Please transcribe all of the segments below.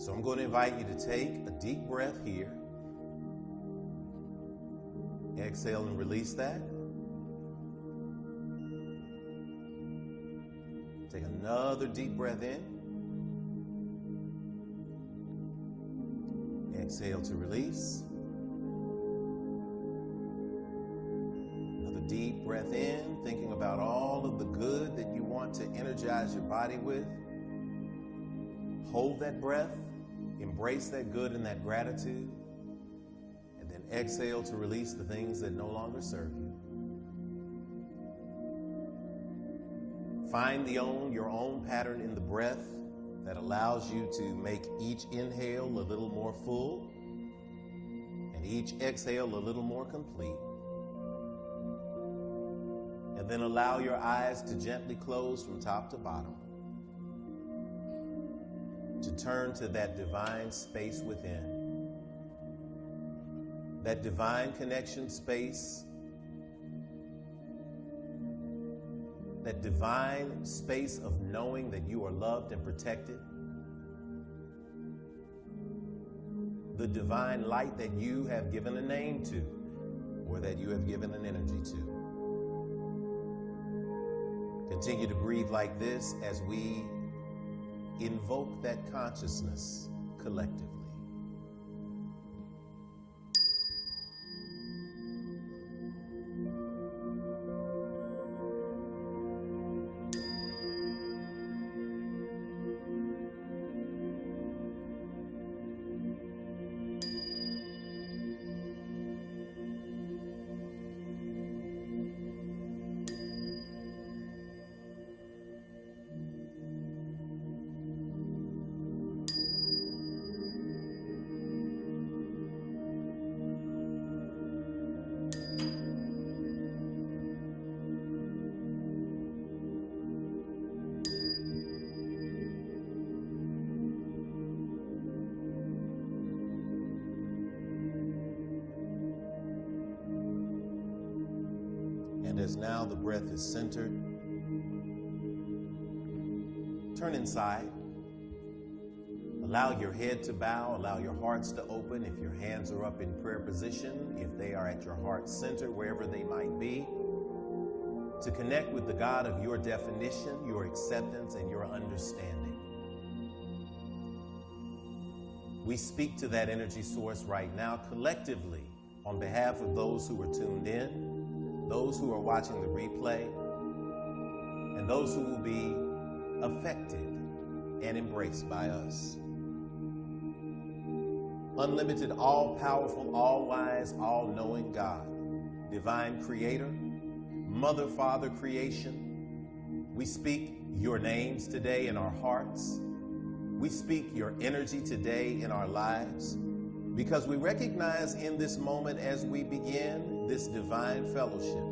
So I'm going to invite you to take a deep breath here. Exhale and release that. Take another deep breath in. Exhale to release. Another deep breath in, thinking about all of the good that you want to energize your body with. Hold that breath, embrace that good and that gratitude, and then exhale to release the things that no longer serve you. Find your own pattern in the breath that allows you to make each inhale a little more full and each exhale a little more complete. And then allow your eyes to gently close from top to bottom, to turn to that divine space within, that divine connection space, that divine space of knowing that you are loved and protected, the divine light that you have given a name to, or that you have given an energy to. Continue to breathe like this as we invoke that consciousness collectively. As now the breath is centered, turn inside. Allow your head to bow, allow your hearts to open if your hands are up in prayer position, if they are at your heart center, wherever they might be, to connect with the God of your definition, your acceptance, and your understanding. We speak to that energy source right now collectively on behalf of those who are tuned in, those who are watching the replay, and those who will be affected and embraced by us. Unlimited, all-powerful, all-wise, all-knowing God, divine creator, mother, father, creation, we speak your names today in our hearts. We speak your energy today in our lives, because we recognize in this moment as we begin this divine fellowship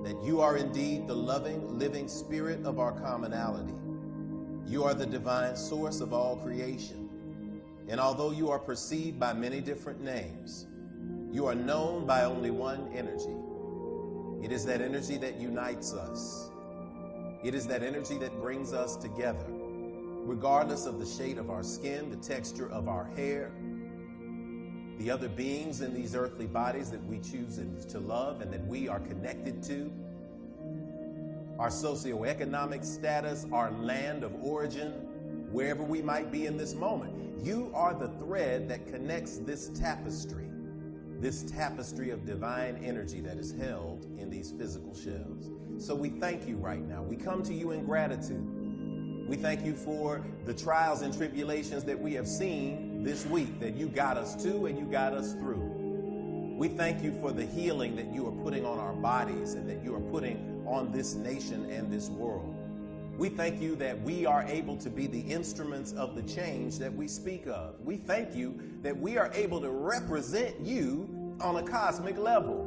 that you are indeed the loving, living spirit of our commonality. You are the divine source of all creation. And although you are perceived by many different names, you are known by only one energy. It is that energy that unites us. It is that energy that brings us together, regardless of the shade of our skin, the texture of our hair, the other beings in these earthly bodies that we choose to love and that we are connected to, our socioeconomic status, our land of origin, wherever we might be in this moment. You are the thread that connects this tapestry of divine energy that is held in these physical shells. So we thank you right now. We come to you in gratitude. We thank you for the trials and tribulations that we have seen this week, that you got us to and you got us through. We thank you for the healing that you are putting on our bodies and that you are putting on this nation and this world. We thank you that we are able to be the instruments of the change that we speak of. We thank you that we are able to represent you on a cosmic level.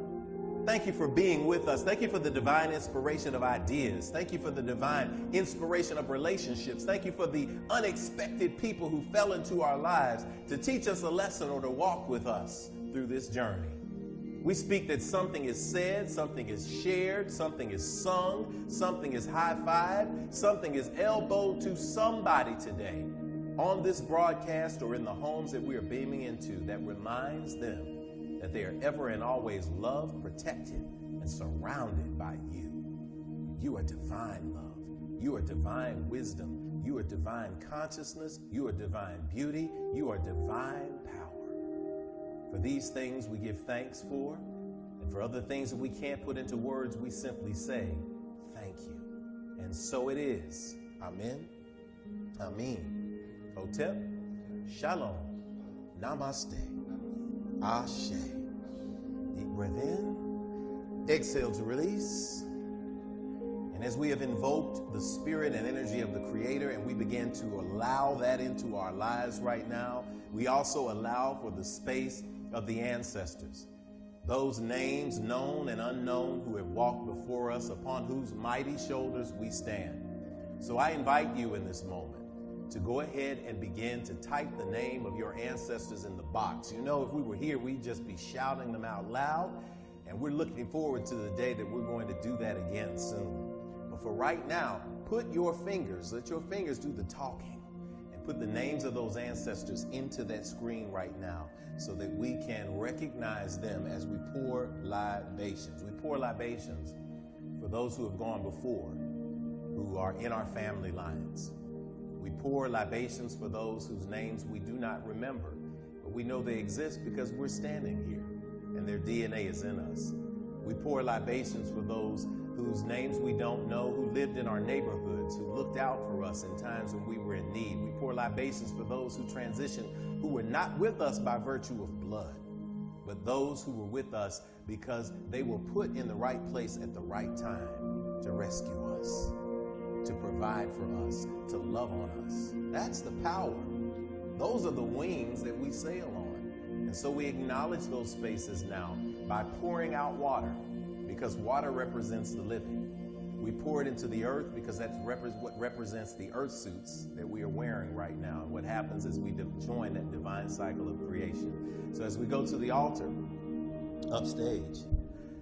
Thank you for being with us. Thank you for the divine inspiration of ideas. Thank you for the divine inspiration of relationships. Thank you for the unexpected people who fell into our lives to teach us a lesson or to walk with us through this journey. We speak that something is said, something is shared, something is sung, something is high-fived, something is elbowed to somebody today on this broadcast or in the homes that we are beaming into that reminds them that they are ever and always loved, protected, and surrounded by you. You are divine love. You are divine wisdom. You are divine consciousness. You are divine beauty. You are divine power. For these things we give thanks for, and for other things that we can't put into words, we simply say, thank you. And so it is. Amen. Amen. Hotep. Shalom. Namaste. Ashe. Deep breath in. Exhale to release. And as we have invoked the spirit and energy of the Creator and we begin to allow that into our lives right now, we also allow for the space of the ancestors. Those names known and unknown who have walked before us, upon whose mighty shoulders we stand. So I invite you in this moment to go ahead and begin to type the name of your ancestors in the box. You know, if we were here, we'd just be shouting them out loud, and we're looking forward to the day that we're going to do that again soon. But for right now, put your fingers, let your fingers do the talking, and put the names of those ancestors into that screen right now so that we can recognize them as we pour libations. We pour libations for those who have gone before, who are in our family lines. We pour libations for those whose names we do not remember, but we know they exist because we're standing here and their DNA is in us. We pour libations for those whose names we don't know, who lived in our neighborhoods, who looked out for us in times when we were in need. We pour libations for those who transitioned, who were not with us by virtue of blood, but those who were with us because they were put in the right place at the right time to rescue us, to provide for us, to love on us. That's the power. Those are the wings that we sail on. And so we acknowledge those spaces now by pouring out water, because water represents the living. We pour it into the earth because that's what represents the earth suits that we are wearing right now. And what happens is we join that divine cycle of creation. So as we go to the altar upstage,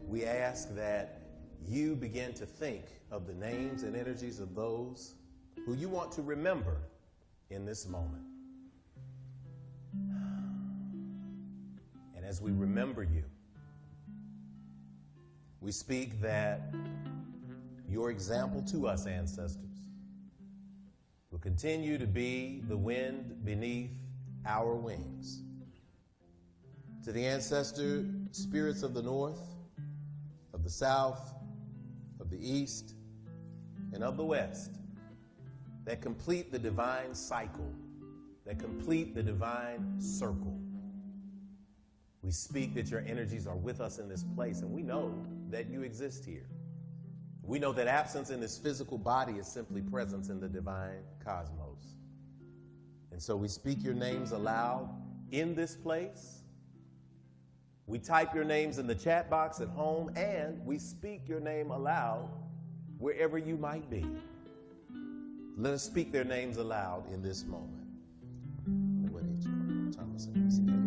we ask that you begin to think of the names and energies of those who you want to remember in this moment. And as we remember you, we speak that your example to us, ancestors, will continue to be the wind beneath our wings. To the ancestor spirits of the north, of the south, of the east, and of the west, that complete the divine cycle, that complete the divine circle. We speak that your energies are with us in this place, and we know that you exist here. We know that absence in this physical body is simply presence in the divine cosmos. And so we speak your names aloud in this place. We type your names in the chat box at home, and we speak your name aloud wherever you might be. Let us speak their names aloud in this moment. Thomas and Mrs. Davis.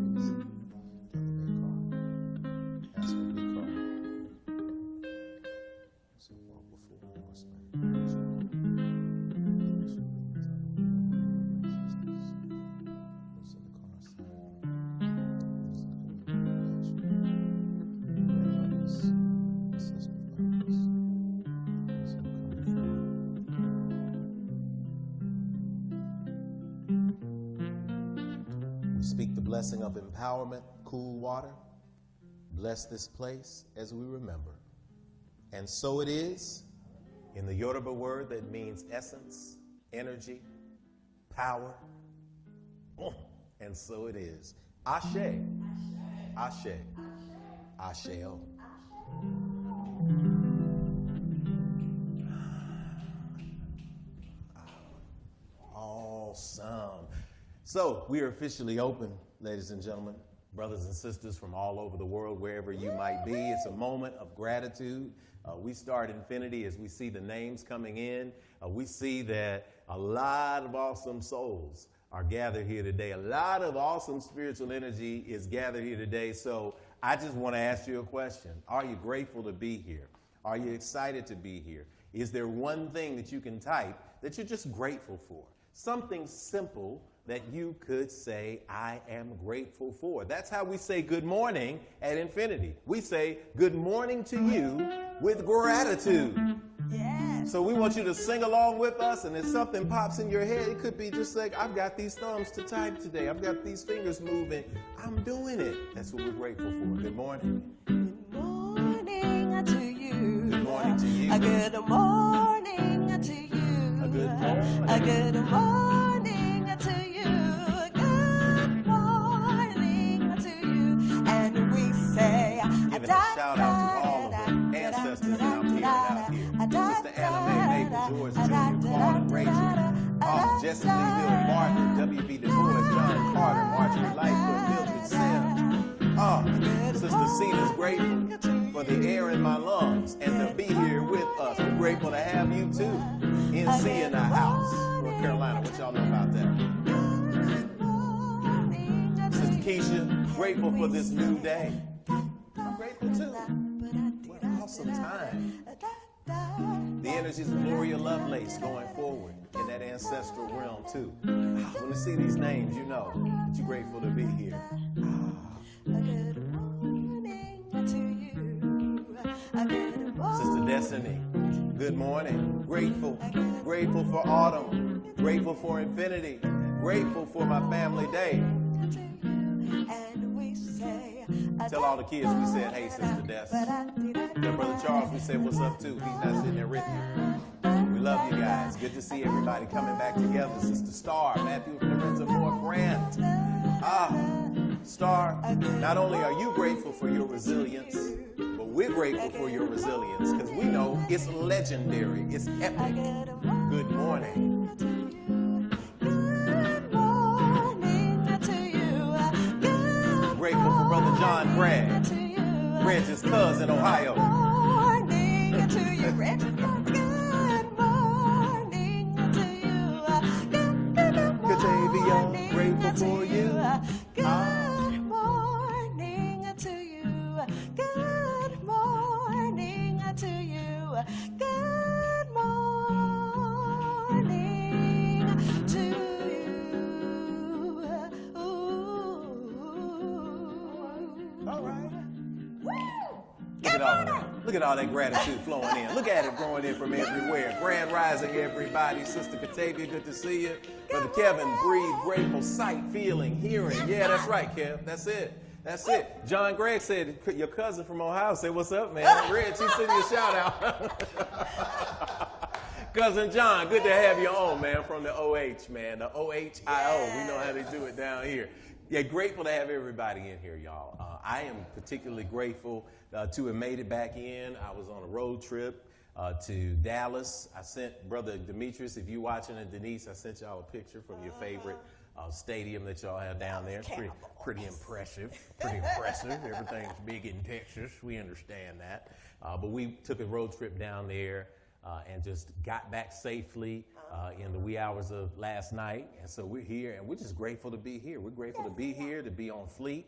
Speak the blessing of empowerment, cool water. Bless this place as we remember. And so it is, in the Yoruba word that means essence, energy, power. And so it is. Ashe. Ashe. Asheo. Awesome. So we are officially open, ladies and gentlemen, brothers and sisters from all over the world, wherever you might be. It's a moment of gratitude. We start Infinity as we see the names coming in. We see that a lot of awesome souls are gathered here today. A lot of awesome spiritual energy is gathered here today. So I just want to ask you a question. Are you grateful to be here? Are you excited to be here? Is there one thing that you can type that you're just grateful for? Something simple that you could say, I am grateful for. That's how we say good morning at Infinity. We say good morning to you with gratitude. Yes. So we want you to sing along with us, and if something pops in your head, it could be just like, I've got these thumbs to type today. I've got these fingers moving. I'm doing it. That's what we're grateful for. Good morning. Good morning to you. Good morning to you. A good morning to you. A good morning. A good morning to you. Good morning to you. And we say, Giving a shout out to all of the ancestors that I'm hearing out here. Sister Anna Mae Maple, George Jr., Claude, Rachel, Jesse Lee Hill, Martin, W.B. Du Bois, John Carter, Marjorie Lightfoot, Mildred Sims. Sister Cena's grateful for the air in my lungs and to be here with us. We're grateful to have you too. NC in the house. North Carolina, what y'all know about that? Sister Keisha, grateful for this new day. I'm grateful too. What an awesome time. The energies of Gloria Lovelace going forward in that ancestral realm too. When you see these names, you know that you're grateful to be here. Sister Destiny, good morning. Grateful for autumn. Grateful for infinity. Grateful for my family day. Tell all the kids we said, hey, Sister Des. Tell Brother Charles we said, what's up, too. He's not sitting there with you. We love you guys. Good to see everybody coming back together. Sister Star, Matthew Lorenzo Moore Grant. Star, not only are you grateful for your resilience, but we're grateful for your resilience because we know it's legendary. It's epic. Good morning. Grateful for Brother John Bragg, Reg's cousin, Ohio. Morning to you, Reg. Good morning to you. Katavia, grateful for you. Good morning to you. Good morning to you. Good morning to you. All right. Look at all that gratitude flowing in. Look at it growing in from everywhere. Grand rising, everybody. Sister Katavia, good to see you. Brother Kevin, breathe, grateful, sight, feeling, hearing. Yeah, that's right, Kev. That's it. That's it. John Gregg said, your cousin from Ohio said, what's up, man? Reg, he sent you a shout out. Cousin John, good to have you on, man, from the OH, man. The OHIO. We know how they do it down here. Yeah, grateful to have everybody in here, y'all. I am particularly grateful to have made it back in. I was on a road trip to Dallas. I sent Brother Demetrius, if you're watching, and Denise, I sent y'all a picture from your favorite stadium that y'all have down there. It's pretty impressive. Pretty impressive. Everything's big in Texas. We understand that. But we took a road trip down there and just got back safely in the wee hours of last night. And so we're here, and we're just grateful to be here. We're grateful to be here, to be on fleek.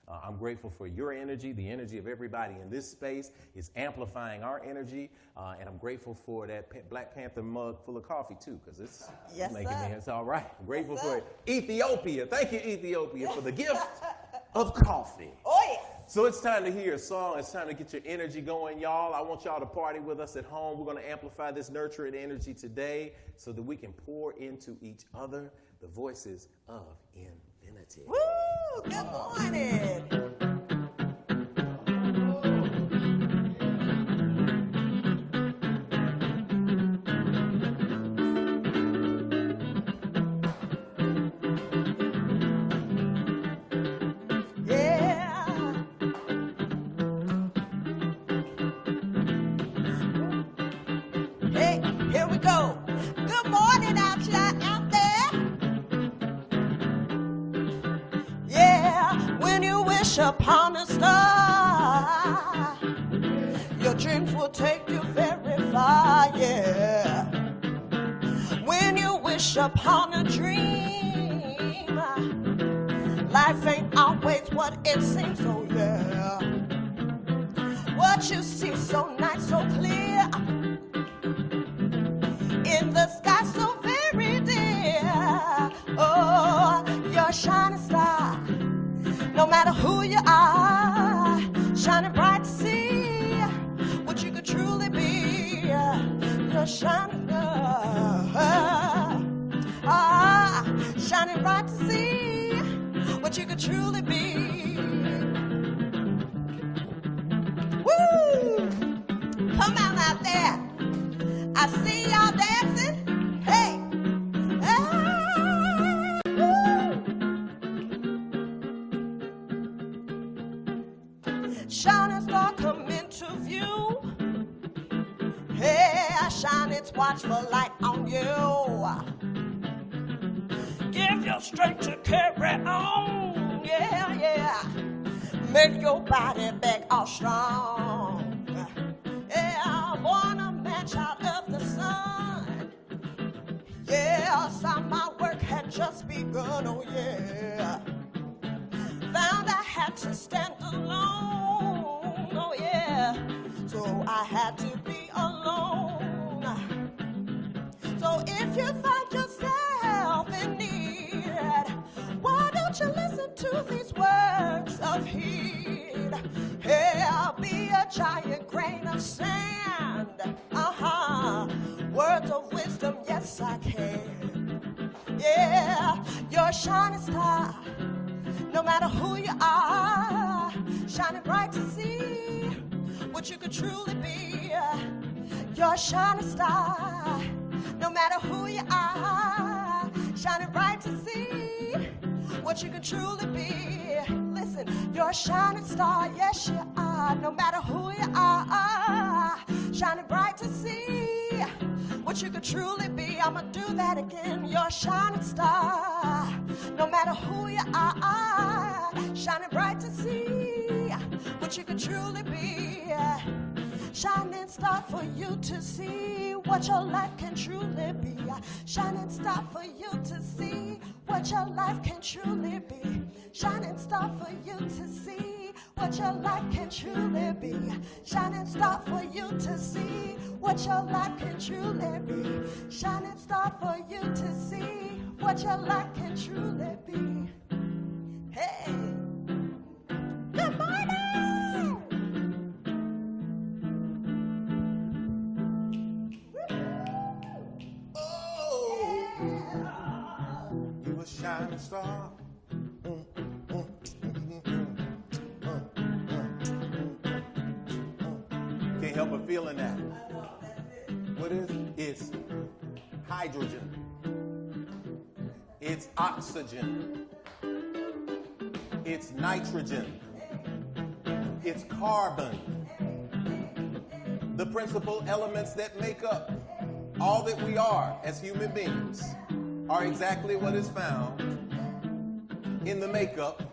I'm grateful for your energy. The energy of everybody in this space is amplifying our energy. And I'm grateful for that Black Panther mug full of coffee, too, because it's making me, it's all right. I'm grateful for Ethiopia. Thank you, Ethiopia, for the gift of coffee. Oh, yes. So it's time to hear a song. It's time to get your energy going, y'all. I want y'all to party with us at home. We're going to amplify this nurturing energy today so that we can pour into each other the voices of infinity. Woo! Good morning. Upon a star, your dreams will take you very far, yeah. When you wish upon a dream, life ain't always what it seems, so yeah. What you see so nice, so clear, in the sky so very dear, oh, shining star. No matter who you are, shining bright to see what you could truly be. You're shining star. Shining bright to see what you could truly be. Woo! Come on out there. I see y'all dancing. Hey. Shining star come into view. Hey, shine its watchful light on you. Give your strength to carry on. Yeah, yeah. Make your body back all strong. Yeah, born a man, child of the sun. Yeah, some my work had just begun. Oh yeah. Found I had to stand alone. Oh yeah. So I had to be alone. So if you find yourself in need, why don't you listen to these words of heed? Hey, I'll be a giant grain of sand. Words of wisdom, yes I can. Yeah, you're a shining star. No matter who you are, shining bright to see what you could truly be. You're a shining star. No matter who you are, shining bright to see what you can truly be. Listen, you're a shining star, yes you are. No matter who you are, shining bright to see what you can truly be. I'ma do that again. You're a shining star. No matter who you are, shining bright to see what you can truly be. Shining star for you to see what your life can truly be. Shining star for you to see what your life can truly be. Shining star for you to see what your life can truly be. Shining star for you to see what your life can truly be. Shining star for you to see what your life can truly be. Hey, good morning. Shining star. Can't help but feeling that. What is it? It's hydrogen. It's oxygen. It's nitrogen. It's carbon. The principal elements that make up all that we are as human beings are exactly what is found in the makeup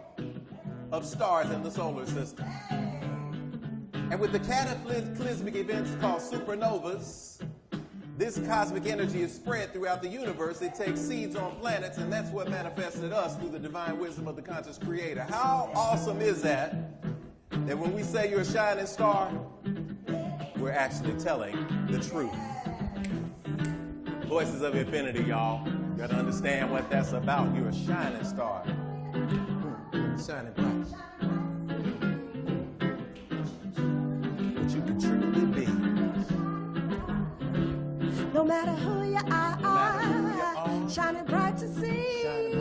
of stars in the solar system. And with the cataclysmic events called supernovas, this cosmic energy is spread throughout the universe. It takes seeds on planets, and that's what manifested us through the divine wisdom of the conscious creator. How awesome is that when we say you're a shining star, we're actually telling the truth. Voices of Infinity, y'all. You got to understand what that's about. You're a shining star. Shining bright. What you can truly be. No matter who you are, shining bright to see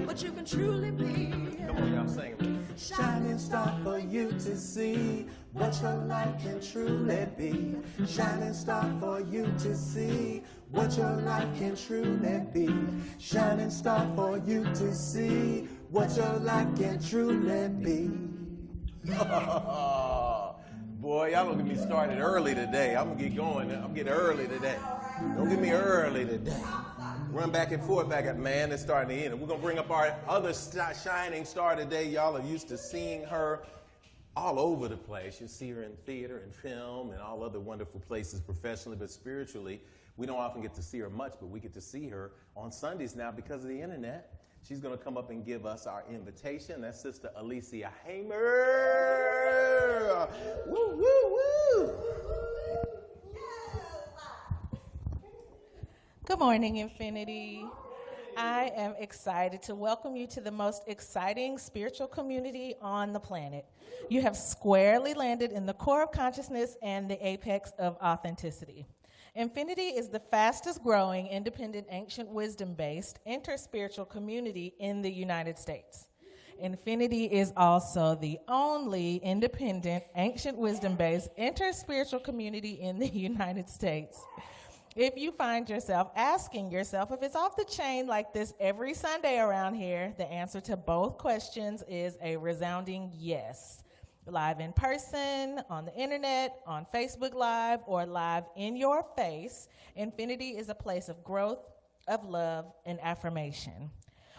what you can truly be. Come on, y'all, sing it. Shining star for you to see what your life can truly be. Shining star for you to see what your life can truly be. Shining star for you to see what your life can truly be. Boy, y'all gonna get me started early today. I'm gonna get going. I'm getting early today. Don't get me early today. Run back and forth back at man. It's starting to end. And we're gonna bring up our other shining star today. Y'all are used to seeing her all over the place. You see her in theater and film and all other wonderful places professionally, but spiritually, we don't often get to see her much, but we get to see her on Sundays now because of the internet. She's going to come up and give us our invitation. That's Sister Alicia Hamer. Woo, woo, woo. Good morning, Infinity. I am excited to welcome you to the most exciting spiritual community on the planet. You have squarely landed in the core of consciousness and the apex of authenticity. Infinity is the fastest growing, independent, ancient wisdom-based, interspiritual community in the United States. Infinity is also the only independent, ancient wisdom-based, interspiritual community in the United States. If you find yourself asking yourself if it's off the chain like this every Sunday around here, the answer to both questions is a resounding yes. Live in person, on the internet, on Facebook Live, or live in your face, Infinity is a place of growth, of love, and affirmation.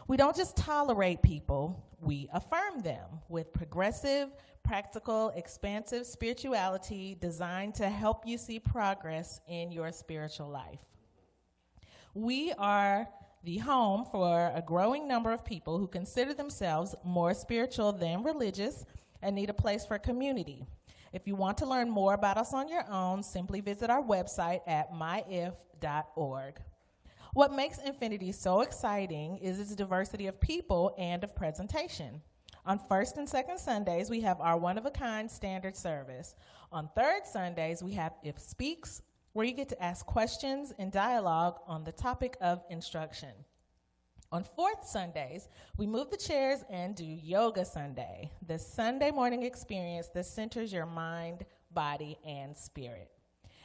We don't just tolerate people, we affirm them with progressive, practical, expansive spirituality designed to help you see progress in your spiritual life. We are the home for a growing number of people who consider themselves more spiritual than religious and need a place for community. If you want to learn more about us on your own, simply visit our website at myif.org. What makes Infinity so exciting is its diversity of people and of presentation. On first and second Sundays, we have our one-of-a-kind standard service. On third Sundays, we have If Speaks, where you get to ask questions and dialogue on the topic of instruction. On fourth Sundays, we move the chairs and do Yoga Sunday, the Sunday morning experience that centers your mind, body, and spirit.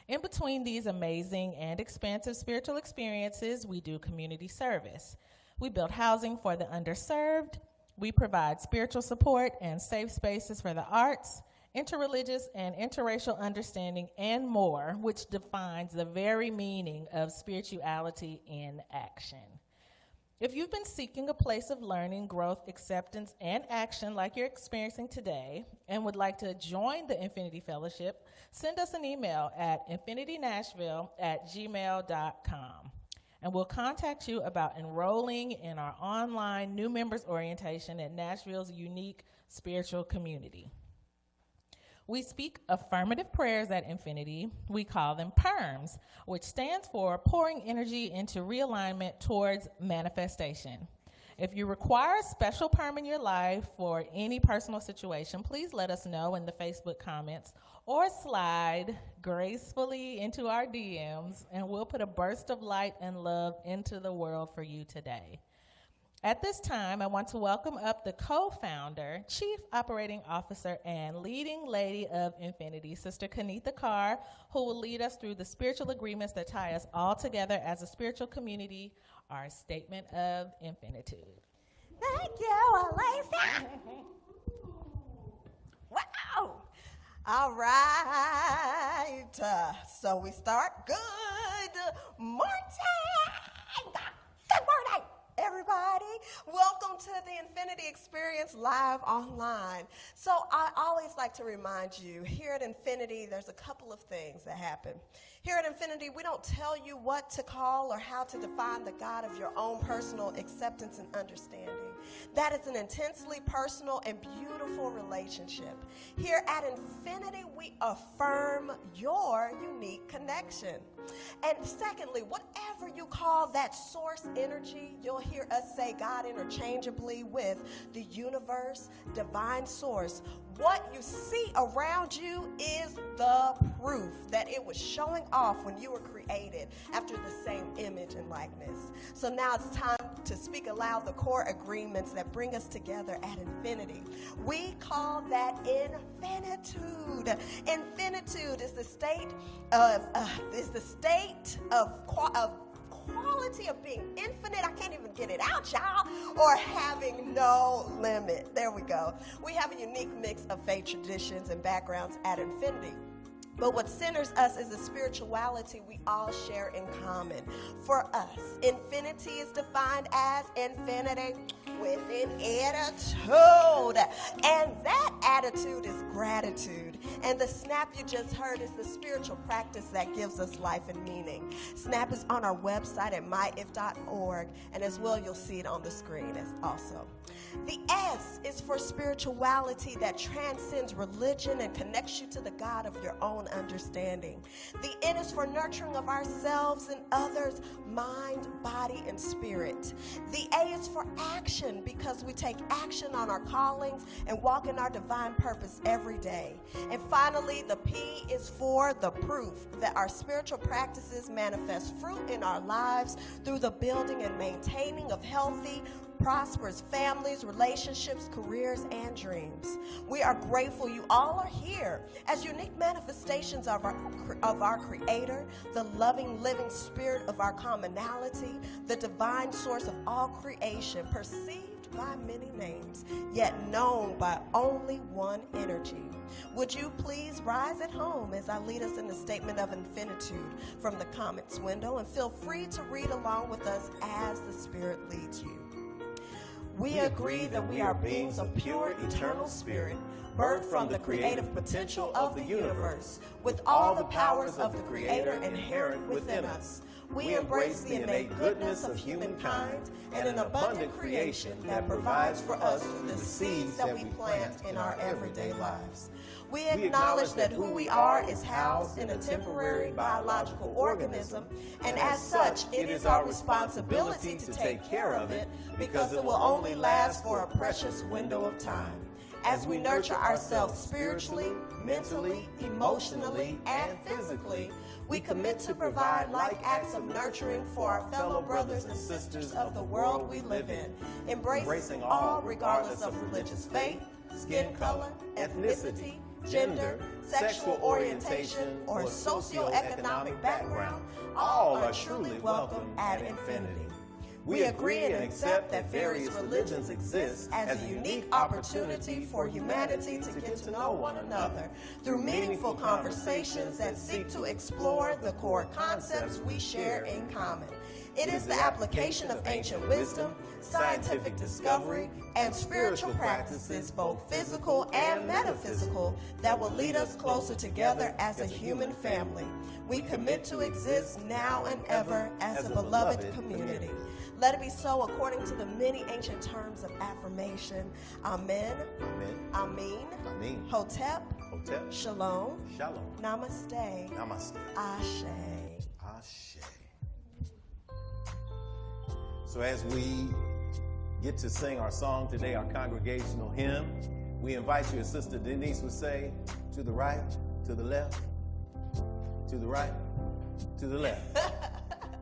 In between these amazing and expansive spiritual experiences, we do community service. We build housing for the underserved. We provide spiritual support and safe spaces for the arts, interreligious and interracial understanding, and more, which defines the very meaning of spirituality in action. If you've been seeking a place of learning, growth, acceptance, and action like you're experiencing today and would like to join the Infinity Fellowship, send us an email at infinitynashville@gmail.com. And we'll contact you about enrolling in our online new members orientation at Nashville's unique spiritual community. We speak affirmative prayers at Infinity. We call them PERMs, which stands for Pouring Energy into Realignment Towards Manifestation. If you require a special perm in your life for any personal situation, please let us know in the Facebook comments or slide gracefully into our DMs, and we'll put a burst of light and love into the world for you today. At this time, I want to welcome up the co-founder, chief operating officer, and leading lady of Infinity, Sister Carr, who will lead us through the spiritual agreements that tie us all together as a spiritual community, our statement of infinitude. Thank you, Alicia. Wow. All right. So we start. Good morning. Good morning, everybody. Welcome to the Infinity Experience live online. So I always like to remind you, here at Infinity, there's a couple of things that happen. Here at Infinity, we don't tell you what to call or how to define the God of your own personal acceptance and understanding. That is an intensely personal and beautiful relationship. Here at Infinity, we affirm your unique connection. And secondly, whatever you call that source energy, you'll hear us say God interchangeably with the universe, divine source. What you see around you is the proof that it was showing off when you were created after the same image and likeness. So now it's time to speak aloud the core agreements that bring us together at Infinity. We call that infinitude. Infinitude is the state of quality of being infinite. I can't even get it out, y'all. Or having no limit. There we go. We have a unique mix of faith traditions and backgrounds at Infinity. But what centers us is the spirituality we all share in common. For us, infinity is defined as infinity with an attitude. And that attitude is gratitude. And the snap you just heard is the spiritual practice that gives us life and meaning. Snap is on our website at myif.org. And as well, you'll see it on the screen as also. The S is for spirituality that transcends religion and connects you to the God of your own beyond understanding. The N is for nurturing of ourselves and others, mind, body, and spirit. The A is for action, because we take action on our callings and walk in our divine purpose every day. And finally, the P is for the proof that our spiritual practices manifest fruit in our lives through the building and maintaining of healthy, prosperous families, relationships, careers, and dreams. We are grateful you all are here as unique manifestations of our Creator, the loving, living spirit of our commonality, the divine source of all creation, perceived by many names, yet known by only one energy. Would you please rise at home as I lead us in the statement of infinitude from the comments window, and feel free to read along with us as the Spirit leads you. We agree that we are beings of pure, eternal spirit, birthed from the creative potential of the universe, with all the powers of the Creator inherent within us. We embrace the innate goodness of humankind and an abundant creation that provides for us through the seeds that we plant in our everyday lives. We acknowledge that who we are is housed in a temporary biological organism, and as such, it is our responsibility to take care of it, because it will only last for a precious window of time. As we nurture ourselves spiritually, mentally, emotionally, and physically, we commit to provide like acts of nurturing for our fellow brothers and sisters of the world we live in, embracing all regardless of religious faith, skin color, ethnicity, gender, sexual orientation, or socioeconomic background. All are truly welcome at infinity. We agree and accept that various religions exist as a unique opportunity for humanity to get to know one another through meaningful conversations that seek to explore the core concepts we share in common. It is the application of ancient wisdom, scientific discovery, and spiritual practices, both physical and metaphysical, that will lead us closer together as a human family. We commit to exist now and ever as a beloved community. Let it be so according to the many ancient terms of affirmation. Amen. Amen. Amin. Amen. Hotep. Hotep. Shalom. Shalom. Namaste. Namaste. Ashe. Ashe. So as we get to sing our song today, our congregational hymn, we invite you, as Sister Denise would say, to the right, to the left, to the right, to the left.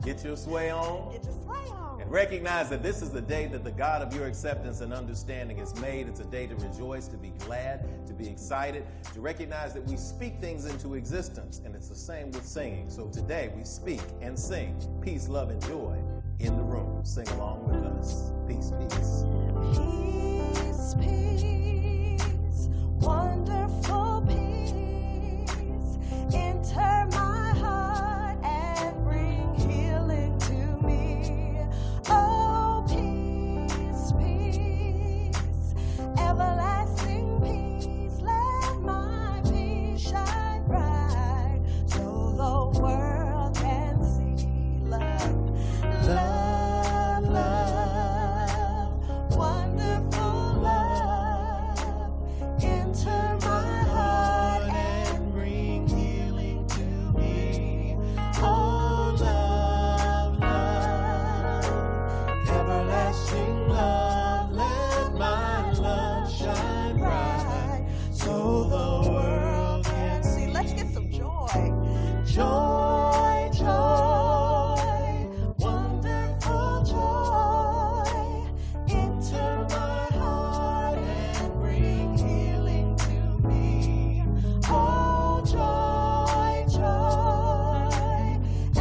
Get your sway on. Get your sway on. And recognize that this is the day that the God of your acceptance and understanding has made. It's a day to rejoice, to be glad, to be excited, to recognize that we speak things into existence. And it's the same with singing. So today we speak and sing peace, love, and joy in the room. Sing along with us. Peace, peace. Peace, peace, wonderful peace, enter my heart and bring healing to me. Oh, peace, peace, everlasting peace, let my peace shine bright, so the world can see love. Love, love, wonderful love, enter my heart and bring healing to me. Oh, love, love, everlasting love, let my love shine bright, so the world can see. Let's get some joy. Joy, joy, wonderful joy, enter my heart and bring healing to me. Oh, joy, joy,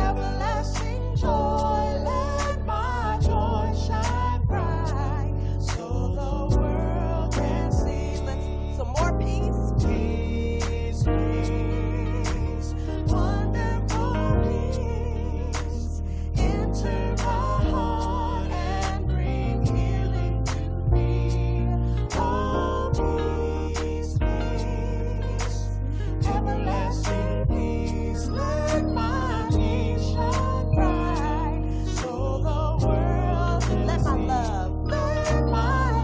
everlasting joy, let my joy shine bright, so the world can see. Let's some more peace. Peace, peace, wonderful peace, enter my heart and bring healing to me. Oh, peace, peace, everlasting peace, let my peace shine bright, so the world, let my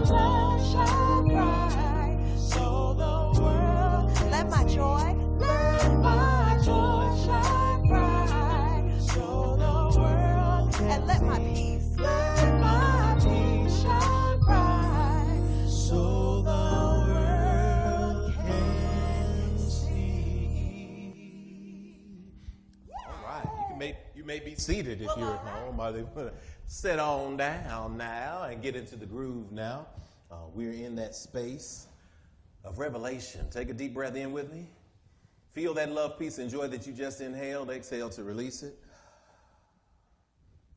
love shine bright, so the world, let my joy, let my You may be seated if you're at home. Or they put sit on down now and get into the groove now. We're in that space of revelation. Take a deep breath in with me. Feel that love, peace, and joy that you just inhaled. Exhale to release it.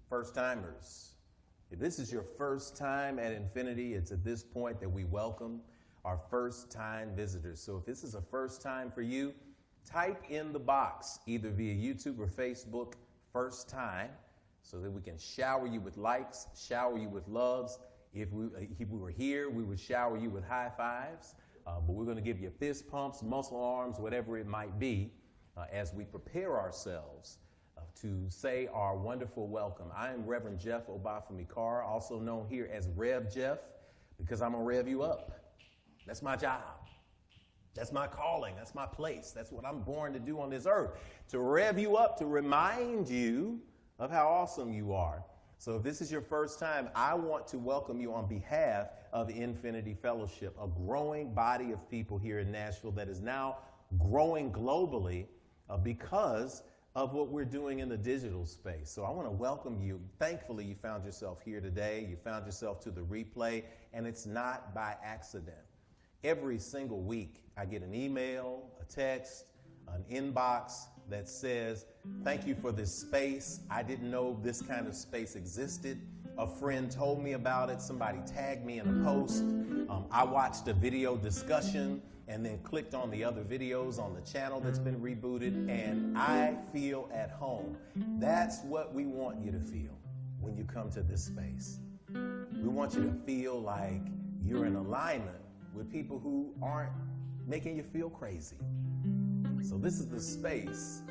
First timers. If this is your first time at Infinity, it's at this point that we welcome our first time visitors. So if this is a first time for you, type in the box, either via YouTube or Facebook, first time, so that we can shower you with likes, shower you with loves. If we were here, we would shower you with high fives. But we're going to give you fist pumps, muscle arms, whatever it might be, as we prepare ourselves to say our wonderful welcome. I am Reverend Jeff Obafemi Carr, also known here as Rev Jeff, because I'm going to rev you up. That's my job. That's my calling. That's my place. That's what I'm born to do on this earth, to rev you up, to remind you of how awesome you are. So if this is your first time, I want to welcome you on behalf of Infinity Fellowship, a growing body of people here in Nashville that is now growing globally because of what we're doing in the digital space. So I want to welcome you. Thankfully, you found yourself here today. You found yourself to the replay, and it's not by accident. Every single week, I get an email, a text, an inbox that says, thank you for this space. I didn't know this kind of space existed. A friend told me about it. Somebody tagged me in a post. I watched a video discussion and then clicked on the other videos on the channel that's been rebooted, and I feel at home. That's what we want you to feel when you come to this space. We want you to feel like you're in alignment with people who aren't making you feel crazy. So this is the space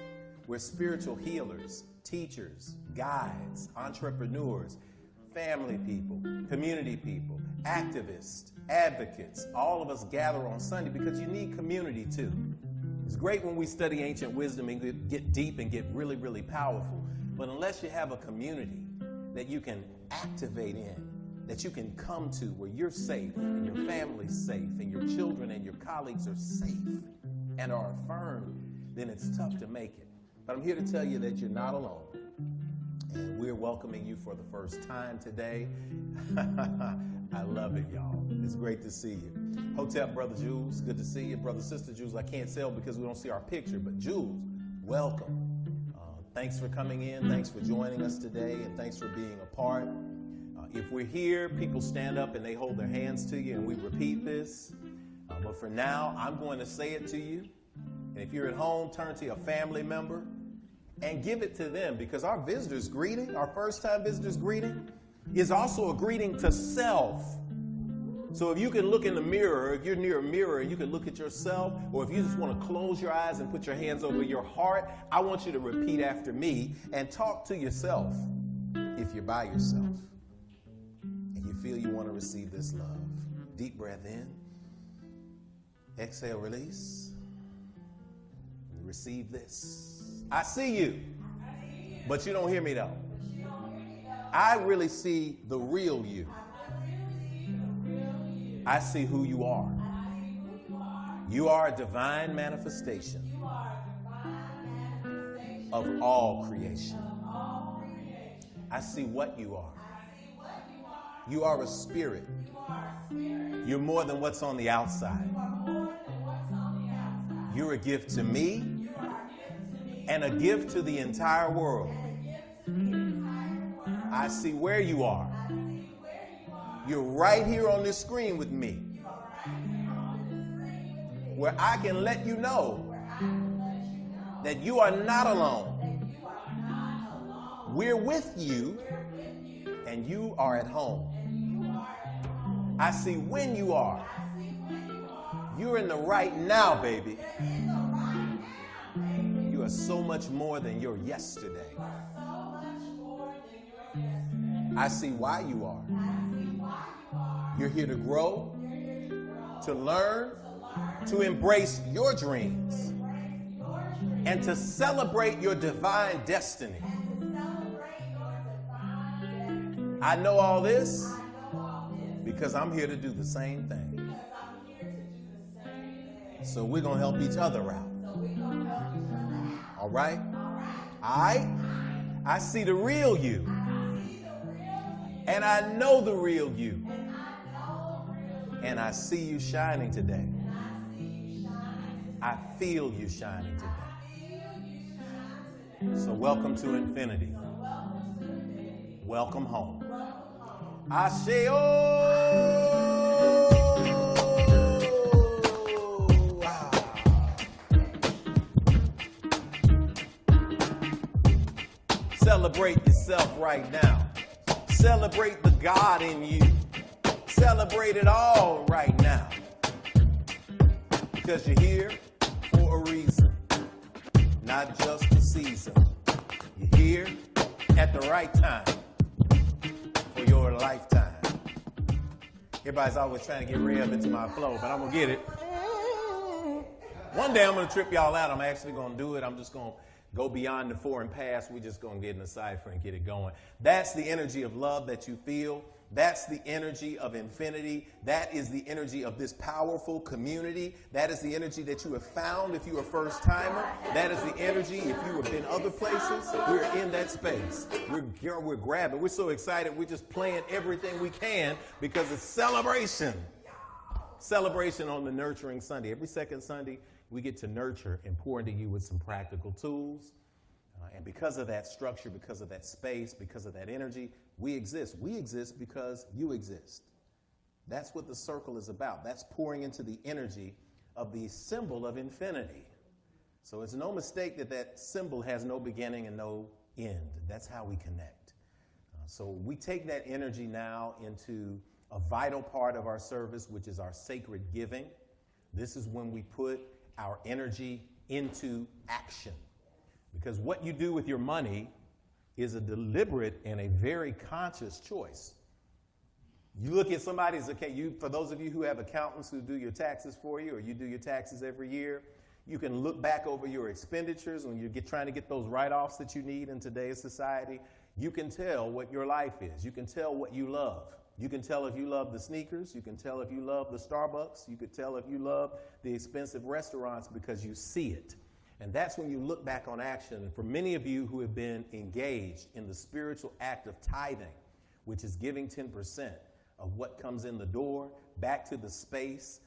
where spiritual healers, teachers, guides, entrepreneurs, family people, community people, activists, advocates, all of us gather on Sunday because you need community too. It's great when we study ancient wisdom and get deep and get really, really powerful. But unless you have a community that you can activate in, that you can come to where you're safe and your family's safe and your children and your colleagues are safe and are affirmed, then it's tough to make it. But I'm here to tell you that you're not alone. And we're welcoming you for the first time today. I love it, y'all. It's great to see you. Hotep, Brother Jules, good to see you. Brother, Sister Jules, I can't tell because we don't see our picture, but Jules, welcome. Thanks for coming in. Thanks for joining us today, and thanks for being a part. If we're here, people stand up and they hold their hands to you, and we repeat this. But for now, I'm going to say it to you. And if you're at home, turn to a family member and give it to them, because our visitor's greeting, our first-time visitor's greeting, is also a greeting to self. So if you can look in the mirror, if you're near a mirror and you can look at yourself, or if you just want to close your eyes and put your hands over your heart, I want you to repeat after me and talk to yourself if you're by yourself and you feel you want to receive this love. Deep breath in. Exhale, release. And receive this. I see you, but you don't hear me though. I really see the real you. I see who you are. You are a divine manifestation of all creation. I see what you are. You are a spirit. You're more than what's on the outside. You're a gift to me and a gift to the entire world. I see where you are. You're right here on this screen with me, where I can let you know that you are not alone. We're with you, and you are at home. I see when you are. You're in the right now, baby. You are so much more than your yesterday. I see why you are. You're here to grow, to learn, to embrace your dreams, and to celebrate your divine destiny. I know all this because I'm here to do the same thing. So we're going to help each other out. All right? All right? I see the real you. And I know the real you. And I see you shining today. I feel you shining today. So welcome to infinity. Welcome home. Ashe. Celebrate yourself right now. Celebrate the God in you. Celebrate it all right now. Because you're here for a reason, not just a season. You're here at the right time for your lifetime. Everybody's always trying to get rev into my flow, but I'm going to get it. One day I'm going to trip y'all out. I'm actually going to do it. I'm just going to go beyond the foreign past. We're just going to get in the cipher and get it going. That's the energy of love that you feel. That's the energy of infinity. That is the energy of this powerful community. That is the energy that you have found if you're a first timer. That is the energy if you have been other places. We're in that space. We're grabbing. We're so excited. We're just playing everything we can because it's celebration. Celebration on the Nurturing Sunday. Every second Sunday, we get to nurture and pour into you with some practical tools. And because of that structure, because of that space, because of that energy, we exist. We exist because you exist. That's what the circle is about. That's pouring into the energy of the symbol of infinity. So it's no mistake that that symbol has no beginning and no end. That's how we connect. So we take that energy now into a vital part of our service, which is our sacred giving. This is when we put our energy into action. Because what you do with your money is a deliberate and a very conscious choice. You look at somebody's account, for those of you who have accountants who do your taxes for you, or you do your taxes every year, you can look back over your expenditures when you're trying to get those write-offs that you need in today's society. You can tell what your life is. You can tell what you love. You can tell if you love the sneakers. You can tell if you love the Starbucks. You could tell if you love the expensive restaurants because you see it. And that's when you look back on action. And for many of you who have been engaged in the spiritual act of tithing, which is giving 10% of what comes in the door back to the space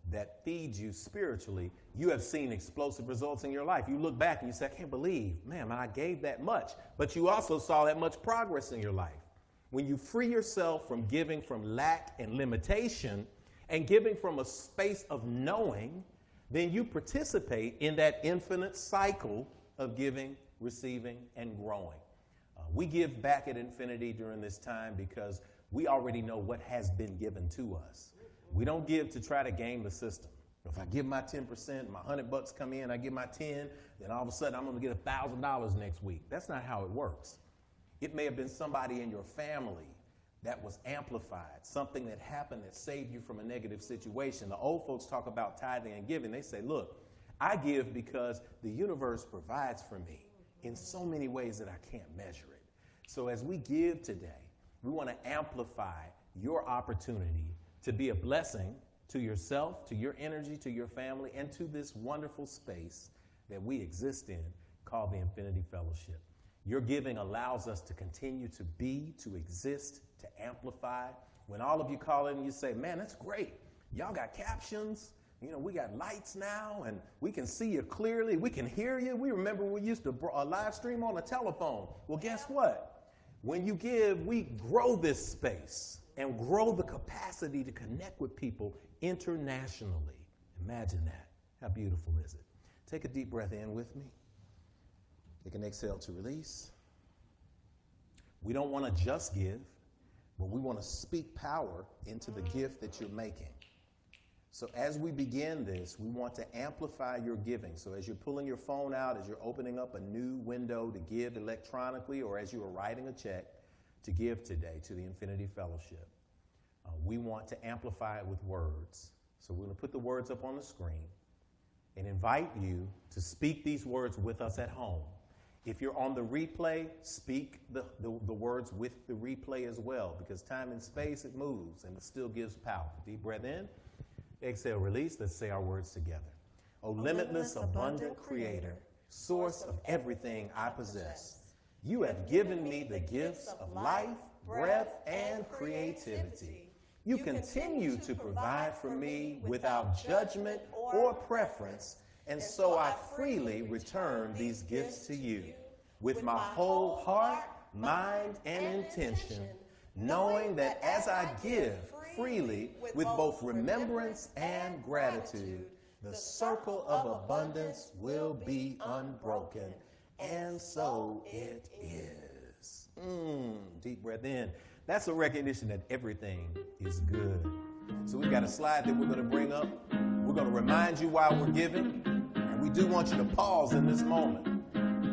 that feeds you spiritually, you have seen explosive results in your life. You look back and you say, I can't believe, man, I gave that much. But you also saw that much progress in your life. When you free yourself from giving from lack and limitation and giving from a space of knowing, then you participate in that infinite cycle of giving, receiving, and growing. We give back at Infinity during this time because we already know what has been given to us. We don't give to try to game the system. If I give my 10%, my $100 come in, I give my 10, then all of a sudden I'm going to get $1,000 next week. That's not how it works. It may have been somebody in your family that was amplified, something that happened that saved you from a negative situation. The old folks talk about tithing and giving. They say, look, I give because the universe provides for me in so many ways that I can't measure it. So as we give today, we want to amplify your opportunity to be a blessing to yourself, to your energy, to your family, and to this wonderful space that we exist in called the Infinity Fellowship. Your giving allows us to continue to be, to exist, to amplify. When all of you call in and you say, man, that's great. Y'all got captions. We got lights now, and we can see you clearly. We can hear you. We remember we used to live stream on a telephone. Well, guess what? When you give, we grow this space and grow the capacity to connect with people internationally. Imagine that. How beautiful is it? Take a deep breath in with me. Take an exhale to release. We don't want to just give, but we want to speak power into the gift that you're making. So as we begin this, we want to amplify your giving. So as you're pulling your phone out, as you're opening up a new window to give electronically, or as you are writing a check to give today to the Infinity Fellowship, we want to amplify it with words. So we're going to put the words up on the screen and invite you to speak these words with us at home. If you're on the replay, speak the words with the replay as well, because time and space, it moves, and it still gives power. Deep breath in, exhale, release. Let's say our words together. O limitless, abundant Creator, source of everything I possess, You have given me the gifts of life, breath, and creativity. You continue to provide for me without judgment or preference, and so I freely return these gifts to you with my whole heart, mind, and intention, knowing that as I give freely with both remembrance and gratitude, the circle of abundance will be unbroken. And so it is. Deep breath in. That's a recognition that everything is good. So we've got a slide that we're going to bring up. We're going to remind you why we're giving. And we do want you to pause in this moment.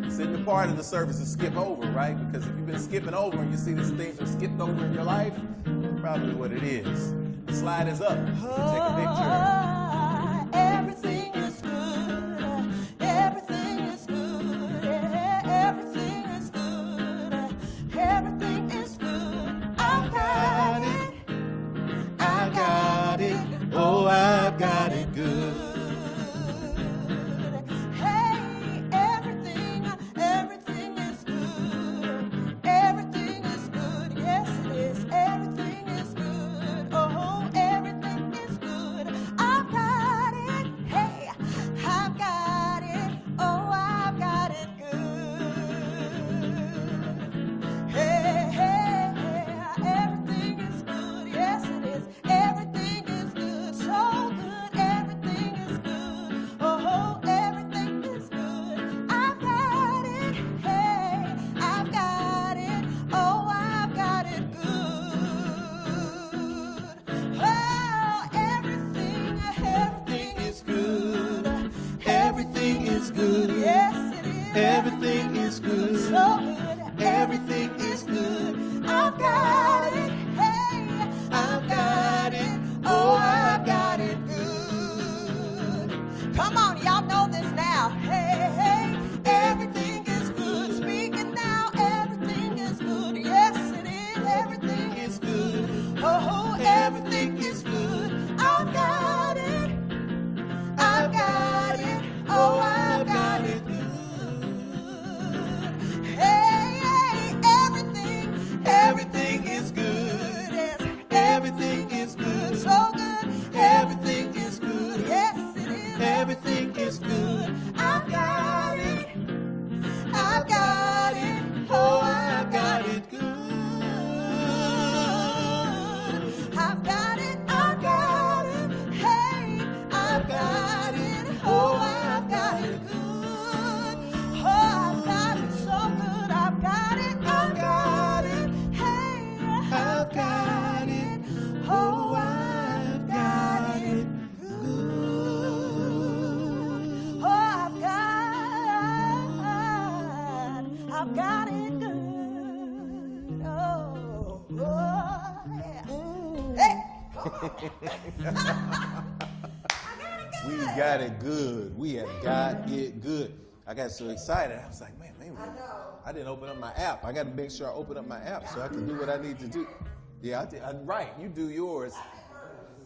It's in the part of the service to skip over, right? Because if you've been skipping over and you see these things are skipped over in your life, that's probably what it is. The slide is up. Take a picture. Everything is good. Everything is good. Everything is good. Everything is good. I got it. I got it. Oh, I got it good. Hey, everything is good. Everything is good. Yes, it is. Everything is good. Oh, everything is good. I've got it. Hey, I've got it. Oh, I've got it good. Hey, hey, hey, everything is good. Yes, it is. Everything is good. So good. Everything is good. Oh, everything is good. I've got it. Hey, I've got it. Oh, I've got it good. Oh, everything is good. Everything is good. Yes, it is. Everything is good. So good. Everything is good. I've got it. Hey, I've got it. Oh, I've got it good. Come on, y'all know this now. Hey, hey, everything is good. Speaking now, everything is good. Yes, it is. Everything is good. Oh, everything is good. I've got it. I've got it. Oh, I've got it good. Hey, hey, everything is good. Yes, everything is good. So good. Everything is good. Yes, it is. Everything is good. I've got it. I've got it. Oh, I've got it good. I've got it. I've got it. Hey, I've got it. Oh, I've got it good. Oh, I've got it so good. I've got it. I've got it. Hey, I've got it. Oh, I've got it good. Oh, I've got it good. Oh, yeah. Hey. We got it good. We have got it good. I got so excited. I was like, man, I didn't open up my app. I got to make sure I open up my app so I can do what I need to do. Yeah, I did. Right, you do yours.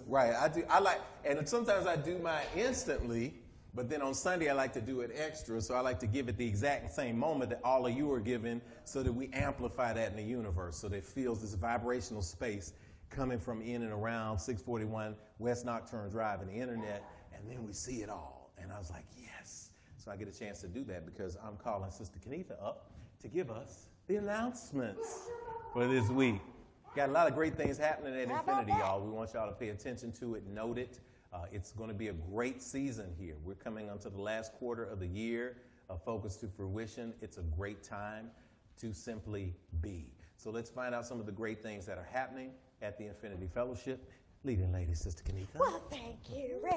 Right, I do. I like, and sometimes I do mine instantly, but then on Sunday I like to do it extra. So I like to give it the exact same moment that all of you are giving, so that we amplify that in the universe, so that it feels this vibrational space coming from in and around 641 West Nocturne Drive and the internet, and then we see it all. And I was like, yes. So I get a chance to do that because I'm calling Sister Kenitha up to give us the announcements for this week. Got a lot of great things happening at Infinity, y'all. We want y'all to pay attention to it, note it. It's going to be a great season here. We're coming onto the last quarter of the year, a focus to fruition. It's a great time to simply be. So let's find out some of the great things that are happening at the Infinity Fellowship. Leading lady, Sister Kenitha. Well, thank you, Rev.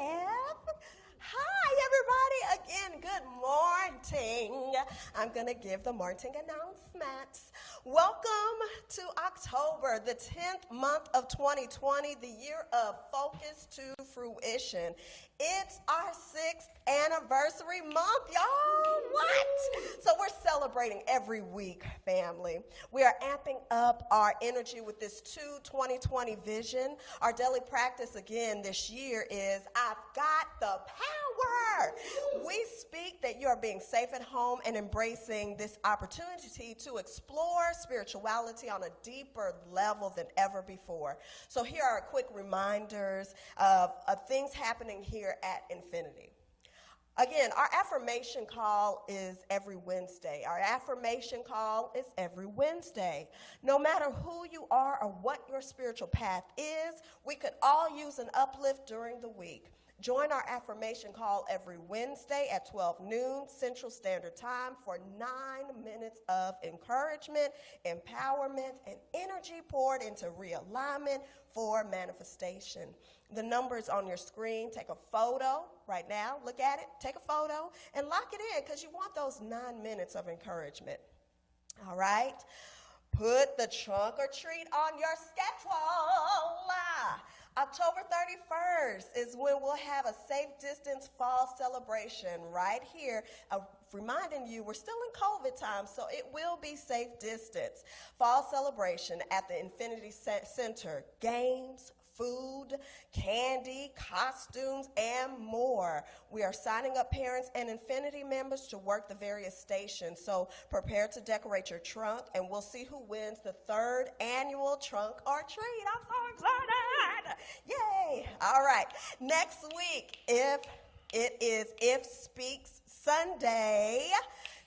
Hi, everybody. Again, good morning. I'm going to give the morning announcements. Welcome to October, the 10th month of 2020, the year of focus to fruition. It's our 6th anniversary month, y'all. What? So we're celebrating every week, family. We are amping up our energy with this 2020 vision. Our daily practice again this year is I've got the power. We speak week that you are being safe at home and embracing this opportunity to explore spirituality on a deeper level than ever before. So here are quick reminders of things happening here at Infinity. Again, our affirmation call is every Wednesday. Our affirmation call is every Wednesday. No matter who you are or what your spiritual path is, we could all use an uplift during the week. Join our affirmation call every Wednesday at 12 noon Central Standard Time for 9 minutes of encouragement, empowerment, and energy poured into realignment for manifestation. The number is on your screen. Take a photo right now. Look at it. Take a photo and lock it in because you want those 9 minutes of encouragement. All right? Put the trunk or treat on your schedule. October 31st is when we'll have a safe distance fall celebration right here. Reminding you, we're still in COVID time, so it will be safe distance. Fall celebration at the Infinity Center. Games, food, candy, costumes, and more. We are signing up parents and Infinity members to work the various stations, so prepare to decorate your trunk, and we'll see who wins the 3rd annual trunk or treat. I'm so excited! Yay! All right, next week, If Speaks Sunday.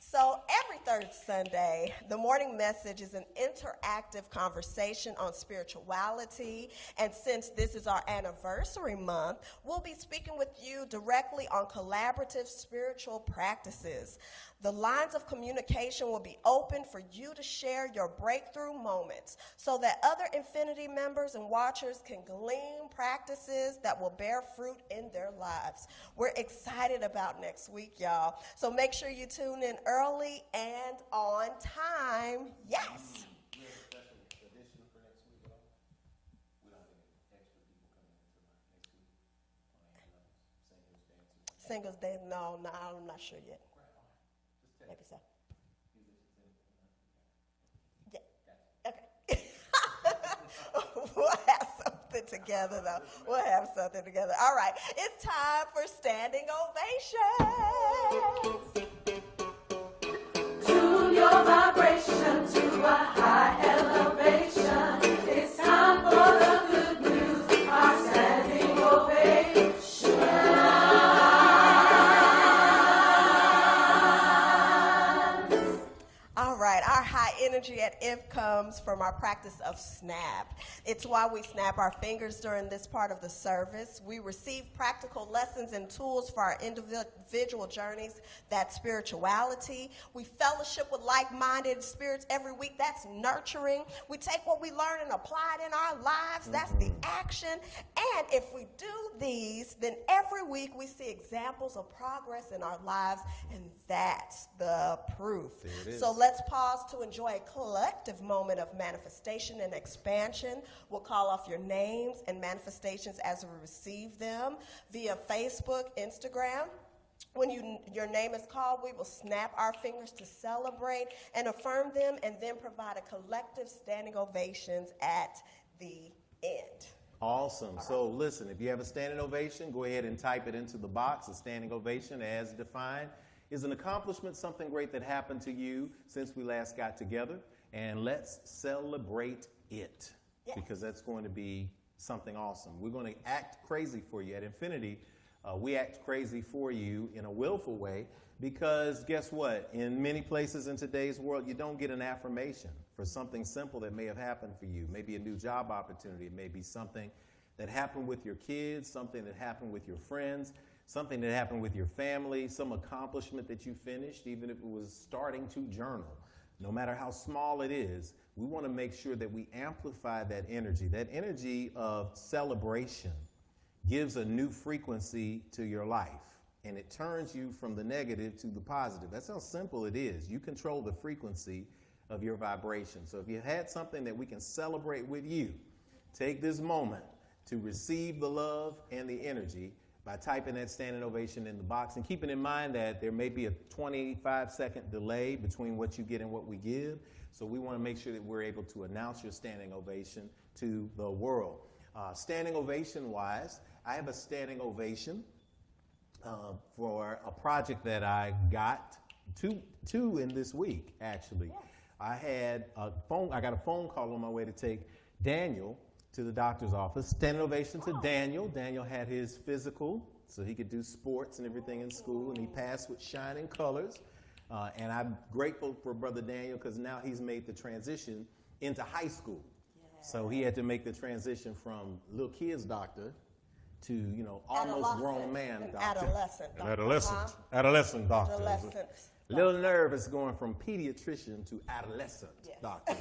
So every third Sunday, the morning message is an interactive conversation on spirituality. And since this is our anniversary month, we'll be speaking with you directly on collaborative spiritual practices. The lines of communication will be open for you to share your breakthrough moments so that other Infinity members and watchers can glean practices that will bear fruit in their lives. We're excited about next week, y'all. So make sure you tune in early and on time. Yes. We have a special edition for next week at all? We don't have any extra people coming in tonight next week? Singles dance, no, I'm not sure yet. Maybe so. Yeah. Okay. We'll have something together, though. We'll have something together. All right. It's time for Standing Ovations. Tune your vibration to a high elevation. It's time for the good news, our standing ovation. All right, our high energy at IF comes from our practice of snap. It's why we snap our fingers during this part of the service. We receive practical lessons and tools for our individual journeys. That's spirituality. We fellowship with like-minded spirits every week. That's nurturing. We take what we learn and apply it in our lives. That's the action. And if we do these, then every week we see examples of progress in our lives, and that's the proof. There it is. So let's pause to enjoy a collective moment of manifestation and expansion. We'll call off your names and manifestations as we receive them via Facebook, Instagram. When your name is called, we will snap our fingers to celebrate and affirm them, and then provide a collective standing ovations at the end. Awesome. So listen, if you have a standing ovation, go ahead and type it into the box. A standing ovation, as defined, is an accomplishment, something great that happened to you since we last got together. And let's celebrate it, because that's going to be something awesome. We're going to act crazy for you. At Infinity, we act crazy for you in a willful way, because guess what? In many places in today's world, you don't get an affirmation for something simple that may have happened for you. Maybe a new job opportunity. It may be something that happened with your kids, something that happened with your friends, something that happened with your family, some accomplishment that you finished, even if it was starting to journal. No matter how small it is, we want to make sure that we amplify that energy. That energy of celebration gives a new frequency to your life, and it turns you from the negative to the positive. That's how simple it is. You control the frequency of your vibration. So if you had something that we can celebrate with you, take this moment to receive the love and the energy by typing that standing ovation in the box, and keeping in mind that there may be a 25-second delay between what you get and what we give. So we want to make sure that we're able to announce your standing ovation to the world. Standing ovation wise, I have a standing ovation for a project that I got two in this week, actually. Yes. I got a phone call on my way to take Daniel to the doctor's office. Standing ovation to Daniel. Daniel had his physical, so he could do sports and everything in school, and he passed with shining colors. And I'm grateful for Brother Daniel because now he's made the transition into high school. Yes. So he had to make the transition from little kid's doctor to, almost grown man doctor. Adolescent doctor. Adolescent doctor. Adolescent. A little nervous going from pediatrician to adolescent Yes. doctor.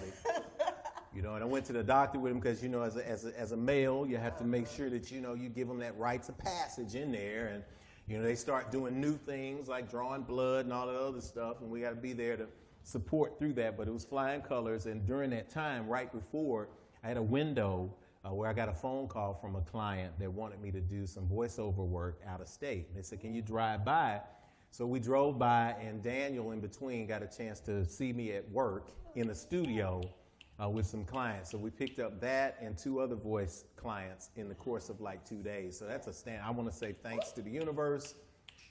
And I went to the doctor with him because, as a male, you have to make sure that, you give them that rites of passage in there. And, they start doing new things like drawing blood and all that other stuff. And we got to be there to support through that. But it was flying colors. And during that time, right before, I had a window where I got a phone call from a client that wanted me to do some voiceover work out of state. And they said, can you drive by? So we drove by, and Daniel in between got a chance to see me at work in the studio with some clients. So we picked up that and 2 other voice clients in the course of like 2 days. So that's a stand. I want to say thanks to the universe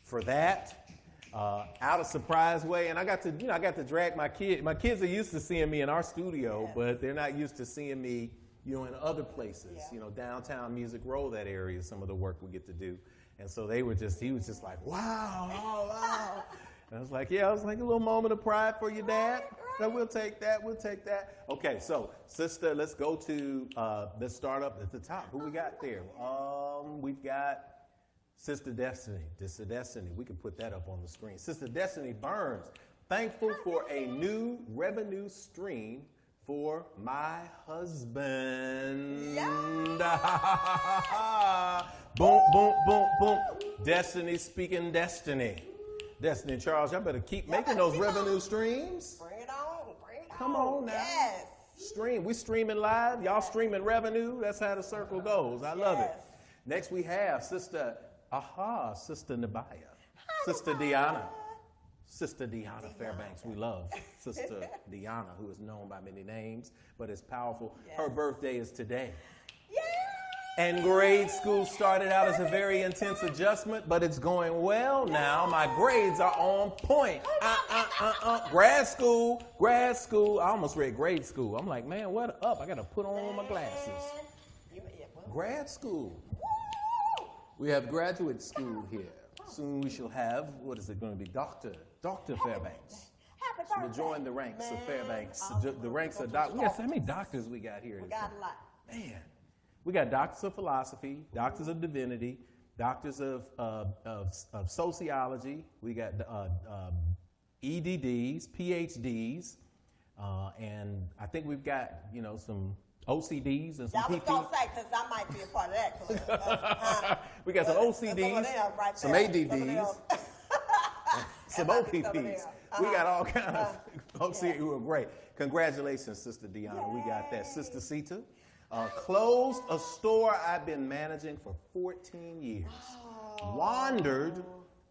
for that. Out of surprise way. And I got to drag my kids. My kids are used to seeing me in our studio, Yes. but they're not used to seeing me, in other places, Yeah. downtown Music Row, that area, some of the work we get to do. And so he was just like, wow, oh, wow. And I was like, a little moment of pride for your dad. So we'll take that. Okay, so sister, let's go to, let's start up at the top. Who we got there? We've got Sister Destiny. Sister Destiny, we can put that up on the screen. Sister Destiny Burns, thankful for a new revenue stream for my husband. Yeah. Boom, boom, boom, boom. Destiny speaking destiny. Destiny Charles, y'all better keep making those revenue streams. Bring it on. Come on now. Yes. Stream. We streaming live. Y'all streaming revenue. That's how the circle goes. I love it. Yes. Next we have Sister Nabaya. Hi, Sister Nabaya. Deanna. Sister Deanna Fairbanks, we love Sister Deanna, who is known by many names, but is powerful. Yes. Her birthday is today. Yay! And grade school started out as a very intense adjustment, but it's going well now. My grades are on point. Grad school. I almost read grade school. I'm like, man, what up? I got to put on my glasses. Grad school. We have graduate school here. Soon we shall have, what is it going to be, Dr. Fairbanks. Happy She will birthday. join the ranks of Fairbanks. The ranks of go doctors. to We got how many doctors we got here? We got a lot. Man, we got doctors of philosophy, doctors of divinity, doctors of sociology. We got EDDs, PhDs, and I think we've got some OCDs and some I was PP. going to say, because I might be a part of that club. We got some OCDs, right some there. ADDs, some OPPs. We got all kind of folks here who are great. Congratulations, Sister Deanna. We got that. Sister Sita closed a store I've been managing for 14 years. Wandered,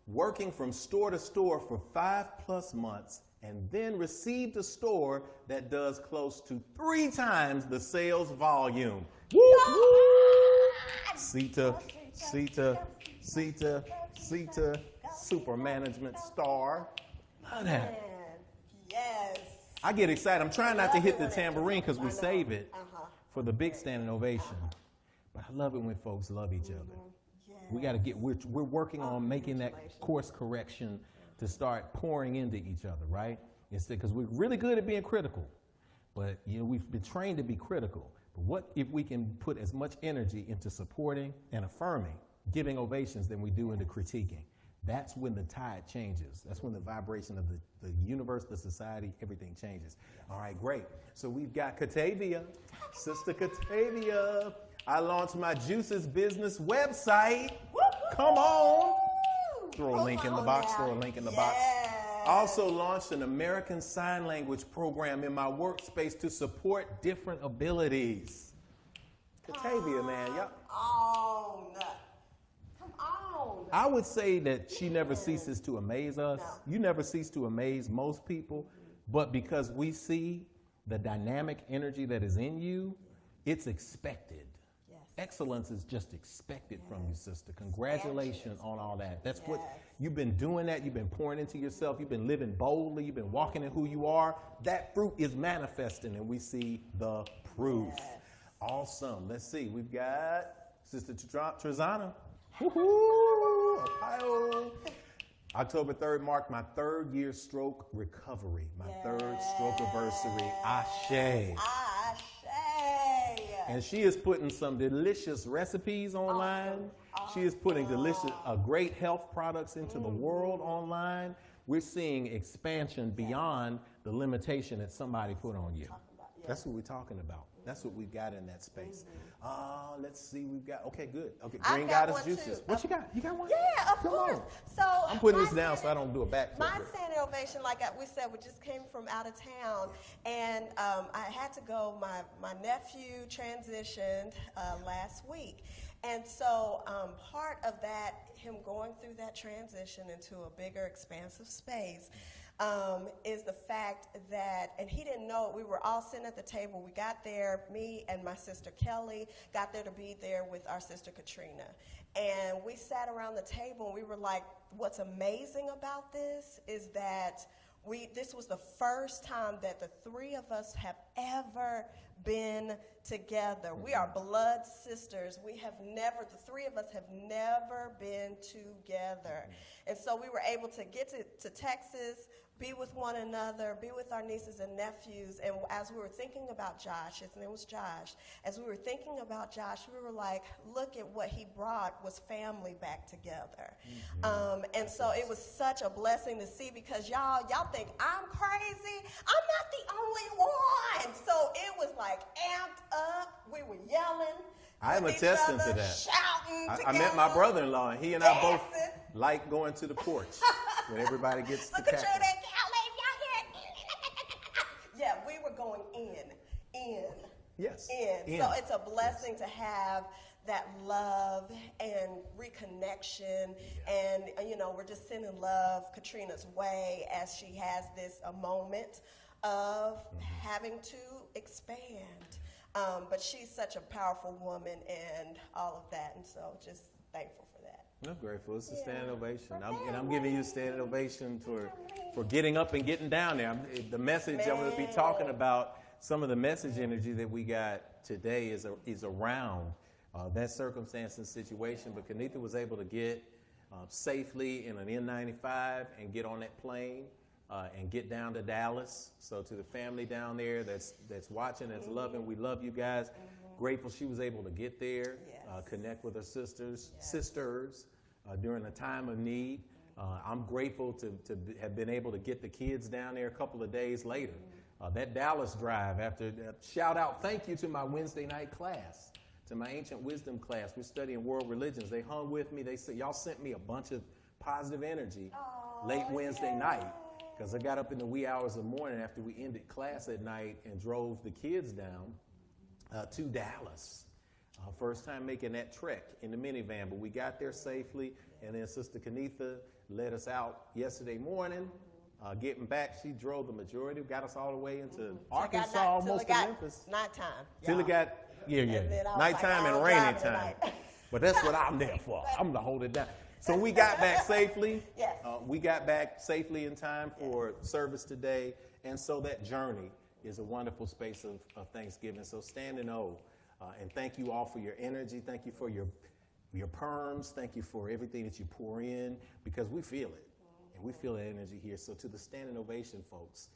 working from store to store for 5+ months, and then received a store that does close to 3 times the sales volume. Woo, woo. Sita, super management star. Love that. Man, yes. I get excited. I'm trying not to hit the tambourine because we save it for the big standing ovation. But I love it when folks love each other. Yes. We got to we're working on making that course correction to start pouring into each other, right? Instead, because we're really good at being critical, but we've been trained to be critical. But what if we can put as much energy into supporting and affirming, giving ovations than we do into critiquing? That's when the tide changes. That's when the vibration of the universe, the society, everything changes. All right, great. So we've got Catavia, Sister Catavia. I launched my Juices business website. Come on. Throw a link in the box, Also launched an American Sign Language program in my workspace to support different abilities. Catavia, man, y'all. Come on. I would say that she never ceases to amaze us. No. You never cease to amaze most people, but because we see the dynamic energy that is in you, it's expected. Yes. Excellence is just expected from you, sister. Congratulations on all that. That's what you've been doing. That you've been pouring into yourself. You've been living boldly. You've been walking in who you are. That fruit is manifesting, and we see the proof. Awesome. Let's see. We've got Sister Trezana. Woohoo! Ohio. October 3rd marked my 3rd year stroke recovery. My 3rd stroke anniversary. Ashe. And she is putting some delicious recipes online. She is putting great health products into the world online. We're seeing expansion beyond the limitation that somebody put on you. That's what we're talking about. That's what we've got in that space. Let's see. We've got, okay, good. Okay, Green Goddess Juices. What you got? You got one? Yeah, of course. So I'm putting this down so I don't do a backflip. My Standing Ovation, like we said, we just came from out of town, and I had to go. My nephew transitioned last week, and so part of that, him going through that transition into a bigger, expansive space, is the fact that, and he didn't know it, we were all sitting at the table. We got there, me and my sister Kelly got there to be there with our sister Katrina. And we sat around the table and we were like, what's amazing about this is that this was the first time that the 3 of us have ever been together. We are blood sisters. The 3 of us have never been together. And so we were able to get to Texas, be with one another, be with our nieces and nephews. And as we were thinking about Josh, his name was Josh, as we were thinking about Josh, we were like, look at what he brought was family back together. And so it was such a blessing to see, because y'all think I'm crazy. I'm not the only one. So it was like amped up. We were yelling. I am attesting to that. Shouting I met my brother-in-law, and he and I both like going to the porch when everybody gets to cackle. Yeah, we were going in. Yes. In. So it's a blessing to have that love and reconnection, and we're just sending love Katrina's way as she has this a moment of having to expand. But she's such a powerful woman and all of that, and so just thankful for that. I'm grateful. It's a standing ovation. I'm giving you a standing ovation for getting up and getting down there. The message I'm going to be talking about, some of the message energy that we got today is around that circumstance and situation. But Kenitha was able to get safely in an N95 and get on that plane and get down to Dallas. So to the family down there that's watching, that's loving, we love you guys. Grateful she was able to get there, connect with her sisters during a time of need. I'm grateful to have been able to get the kids down there a couple of days later. That Dallas drive, after shout out, thank you to my Wednesday night class, to my ancient wisdom class. We're studying world religions. They hung with me. They said, y'all sent me a bunch of positive energy late Wednesday night, because I got up in the wee hours of the morning after we ended class at night and drove the kids down to Dallas. First time making that trek in the minivan, but we got there safely, and then Sister Kenitha led us out yesterday morning. Getting back, she drove the majority, got us all the way into Arkansas, almost to Memphis. Nighttime. Till it got, nighttime and rainy time. But that's what I'm there for. I'm going to hold it down. So we got back safely. Yes. We got back safely in time for service today. And so that journey is a wonderful space of Thanksgiving. So stand in O. And thank you all for your energy. Thank you for your perms. Thank you for everything that you pour in, because we feel it. And we feel that energy here. So to the standing ovation folks,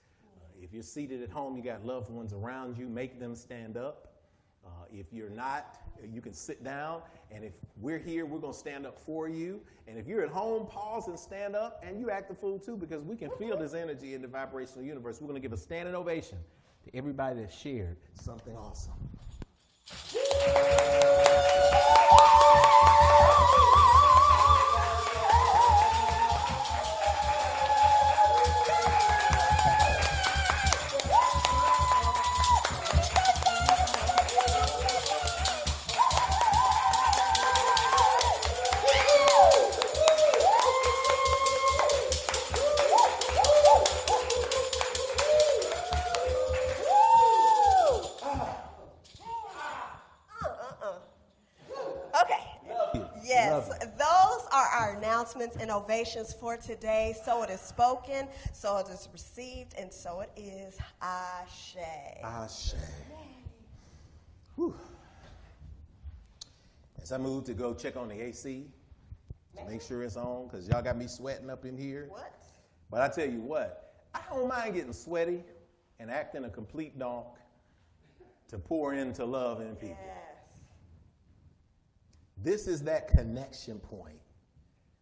if you're seated at home, you got loved ones around you, make them stand up. If you're not, you can sit down. And if we're here, we're going to stand up for you. And if you're at home, pause and stand up. And you act the fool too, because we can feel this energy in the vibrational universe. We're going to give a standing ovation to everybody that shared something awesome. announcements and ovations for today. So it is spoken, so it is received, and so it is. Ashe. Ashe. Whew. As I move to go check on the AC, to make sure it's on, because y'all got me sweating up in here. What? But I tell you what, I don't mind getting sweaty and acting a complete donk to pour into love in people. Yes. This is that connection point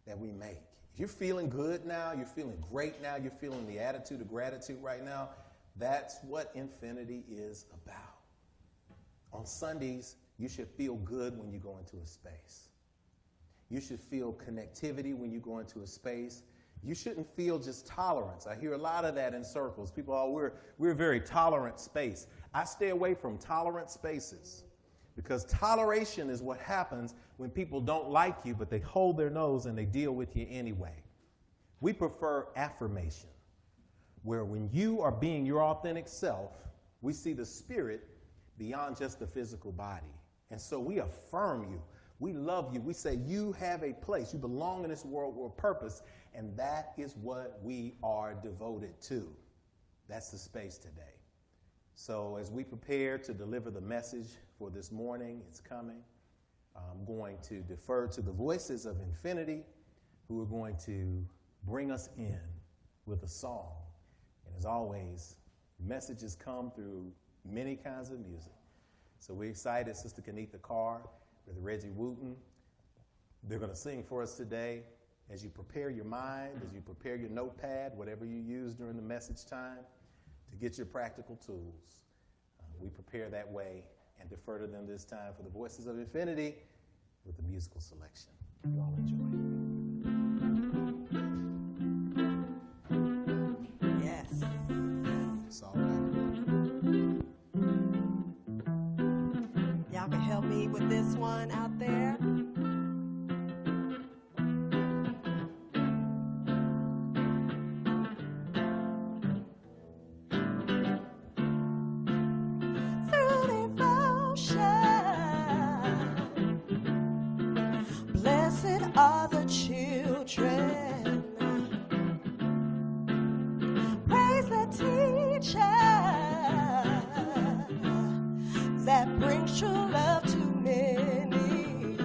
that we make. If you're feeling good now, you're feeling great now, you're feeling the attitude of gratitude right now, that's what infinity is about. On Sundays, you should feel good when you go into a space. You should feel connectivity when you go into a space. You shouldn't feel just tolerance. I hear a lot of that in circles. People, we're a very tolerant space. I stay away from tolerant spaces because toleration is what happens when people don't like you, but they hold their nose and they deal with you anyway. We prefer affirmation, where when you are being your authentic self, we see the spirit beyond just the physical body. And so we affirm you. We love you. We say you have a place. You belong in this world with purpose, and that is what we are devoted to. That's the space today. So as we prepare to deliver the message for this morning, it's coming. I'm going to defer to the voices of infinity, who are going to bring us in with a song. And as always, messages come through many kinds of music. So we're excited. Sister Carr, Brother Reggie Wooten, they're going to sing for us today. As you prepare your mind, as you prepare your notepad, whatever you use during the message time, to get your practical tools. We prepare that way and defer to them this time for the voices of infinity with the musical selection. You all enjoy. Yes. It's all right. Y'all can help me with this one out there. Are the children, praise the teacher that brings true love to many.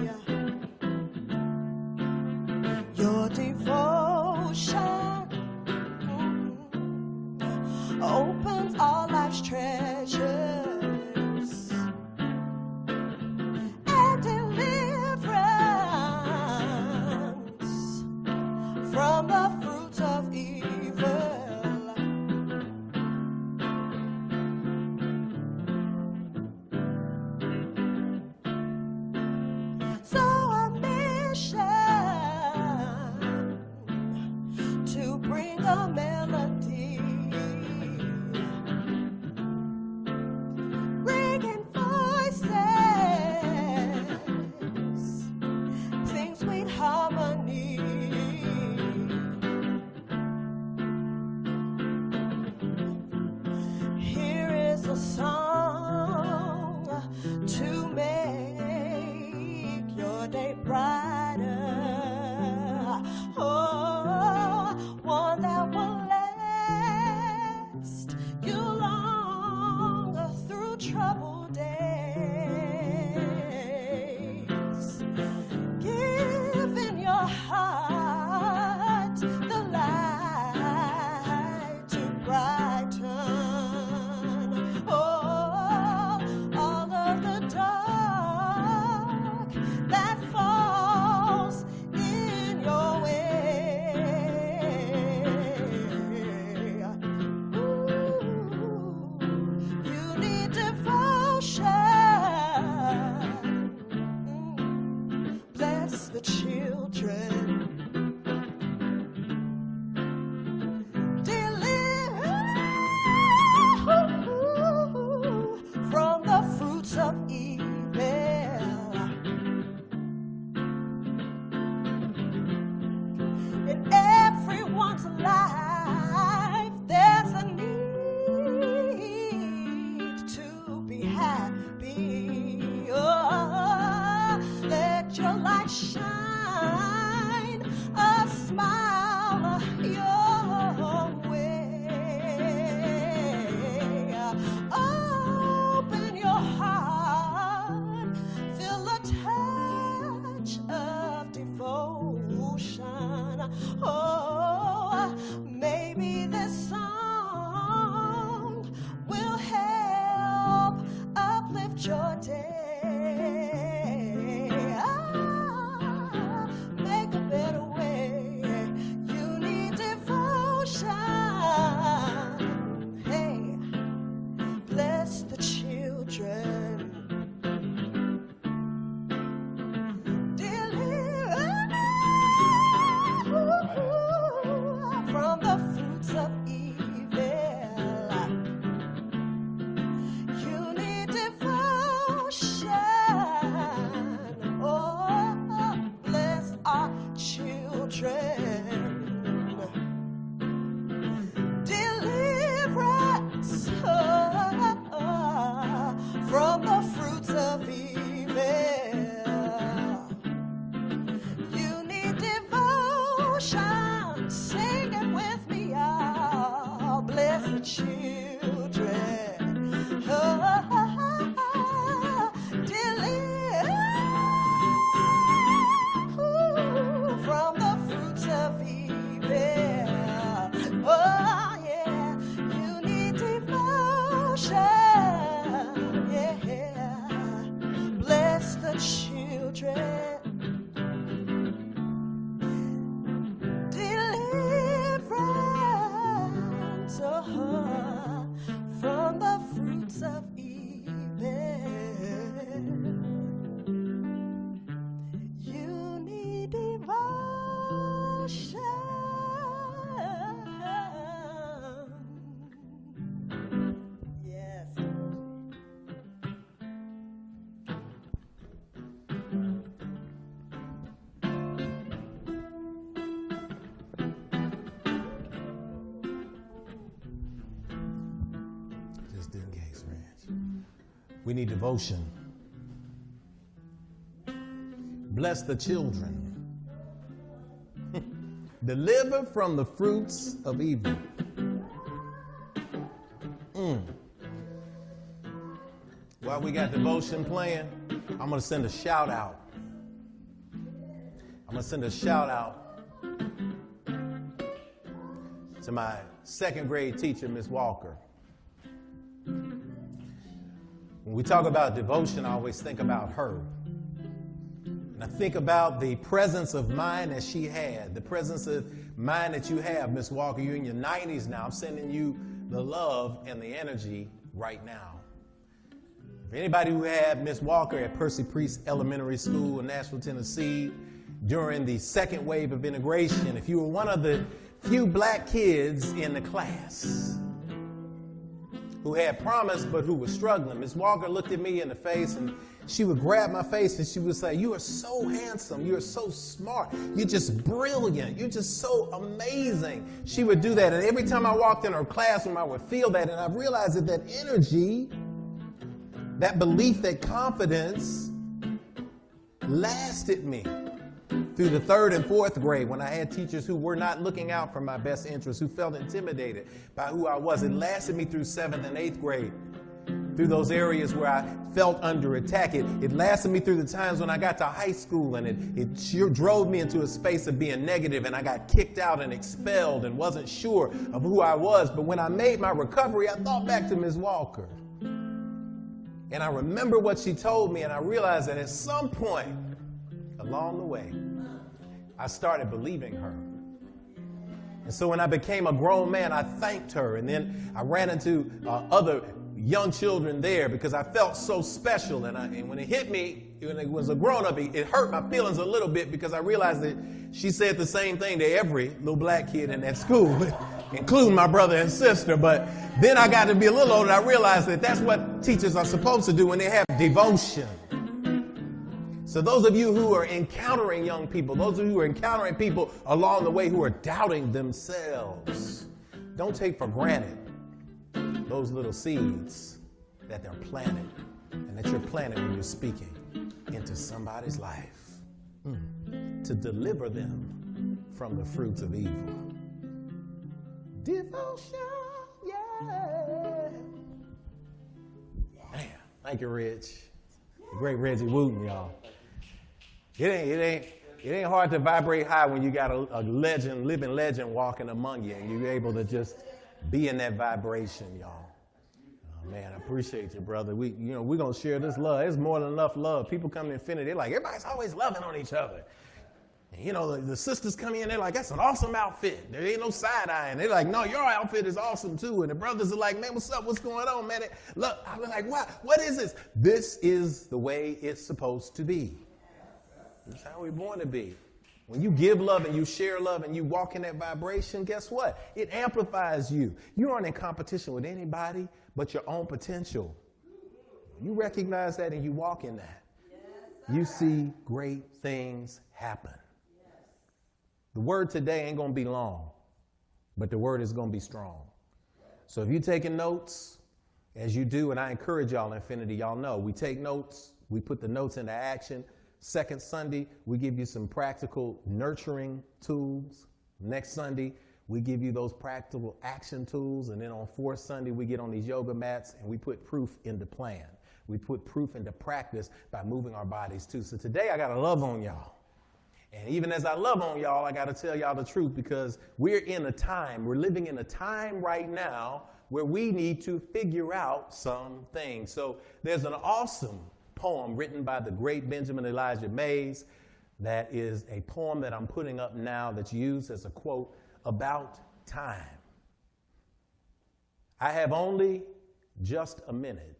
Your devotion opens all life's treasures and deliverance from the fruits of evil. So our mission to bring a melody, bringing voices, sing sweet harmony. Here is a song to make your day brighter. Oh, one that will We need devotion. Bless the children. Deliver from the fruits of evil. While we got devotion playing, I'm going to send a shout out. I'm going to send a shout out to my second grade teacher, Miss Walker. When we talk about devotion, I always think about her. And I think about the presence of mind that she had, the presence of mind that you have, Miss Walker. You're in your 90s now. I'm sending you the love and the energy right now. For anybody who had Miss Walker at Percy Priest Elementary School in Nashville, Tennessee, during the second wave of integration, if you were one of the few black kids in the class who had promise but who was struggling, Miss Walker looked at me in the face and she would grab my face and she would say, "You are so handsome. You are so smart. You're just brilliant. You're just so amazing." She would do that. And every time I walked in her classroom, I would feel that. And I realized that energy, that belief, that confidence lasted me through the third and fourth grade when I had teachers who were not looking out for my best interests, who felt intimidated by who I was. It lasted me through seventh and eighth grade, through those areas where I felt under attack. It lasted me through the times when I got to high school and it sure drove me into a space of being negative and I got kicked out and expelled and wasn't sure of who I was. But when I made my recovery, I thought back to Ms. Walker. And I remember what she told me, and I realized that at some point along the way, I started believing her. And so when I became a grown man, I thanked her. And then I ran into other young children there because I felt so special. And when it hit me, when it was a grown-up, it hurt my feelings a little bit because I realized that she said the same thing to every little black kid in that school, including my brother and sister. But then I got to be a little older, and I realized that that's what teachers are supposed to do when they have devotion. So those of you who are encountering young people, those of you who are encountering people along the way who are doubting themselves, don't take for granted those little seeds that they're planted and that you're planting when you're speaking into somebody's life to deliver them from the fruits of evil. Devotion, yeah. Man, thank you, Rich. The great Reggie Wooten, y'all. It ain't hard to vibrate high when you got a legend, living legend walking among you, and you're able to just be in that vibration, y'all. Oh, man, I appreciate you, brother. We're gonna share this love. There's more than enough love. People come to Infinity, they're like, everybody's always loving on each other. And, the sisters come in, they're like, that's an awesome outfit. There ain't no side-eyeing. They're like, no, your outfit is awesome too. And the brothers are like, man, what's up? What's going on, man? Look, I'm like, what is this? This is the way it's supposed to be. That's how we're born to be. When you give love and you share love and you walk in that vibration, guess what? It amplifies you. You aren't in competition with anybody but your own potential. You recognize that and you walk in that. You see great things happen. The word today ain't going to be long, but the word is going to be strong. So if you're taking notes, as you do, and I encourage y'all in Infinity, y'all know, we take notes, we put the notes into action. Second Sunday, we give you some practical nurturing tools. Next Sunday, we give you those practical action tools. And then on fourth Sunday, we get on these yoga mats and we put proof into plan. We put proof into practice by moving our bodies too. So today, I got to love on y'all. And even as I love on y'all, I got to tell y'all the truth because we're living in a time right now where we need to figure out some things. So there's an awesome poem written by the great Benjamin Elijah Mays that is a poem that I'm putting up now that's used as a quote about time. I have only just a minute,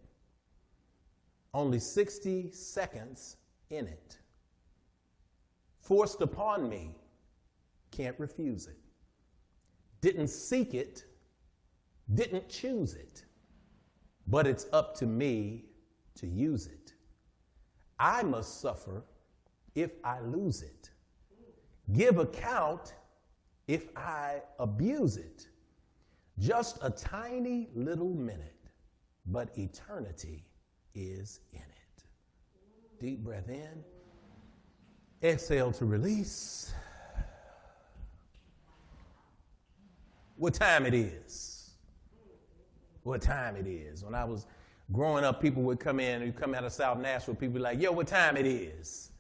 only 60 seconds in it. Forced upon me, can't refuse it. Didn't seek it, didn't choose it, but it's up to me to use it. I must suffer if I lose it. Give account if I abuse it. Just a tiny little minute, but eternity is in it. Deep breath in. Exhale to release. What time it is? What time it is? When I was growing up, people would come in, you'd come out of South Nashville, people would be like, yo, what time it is?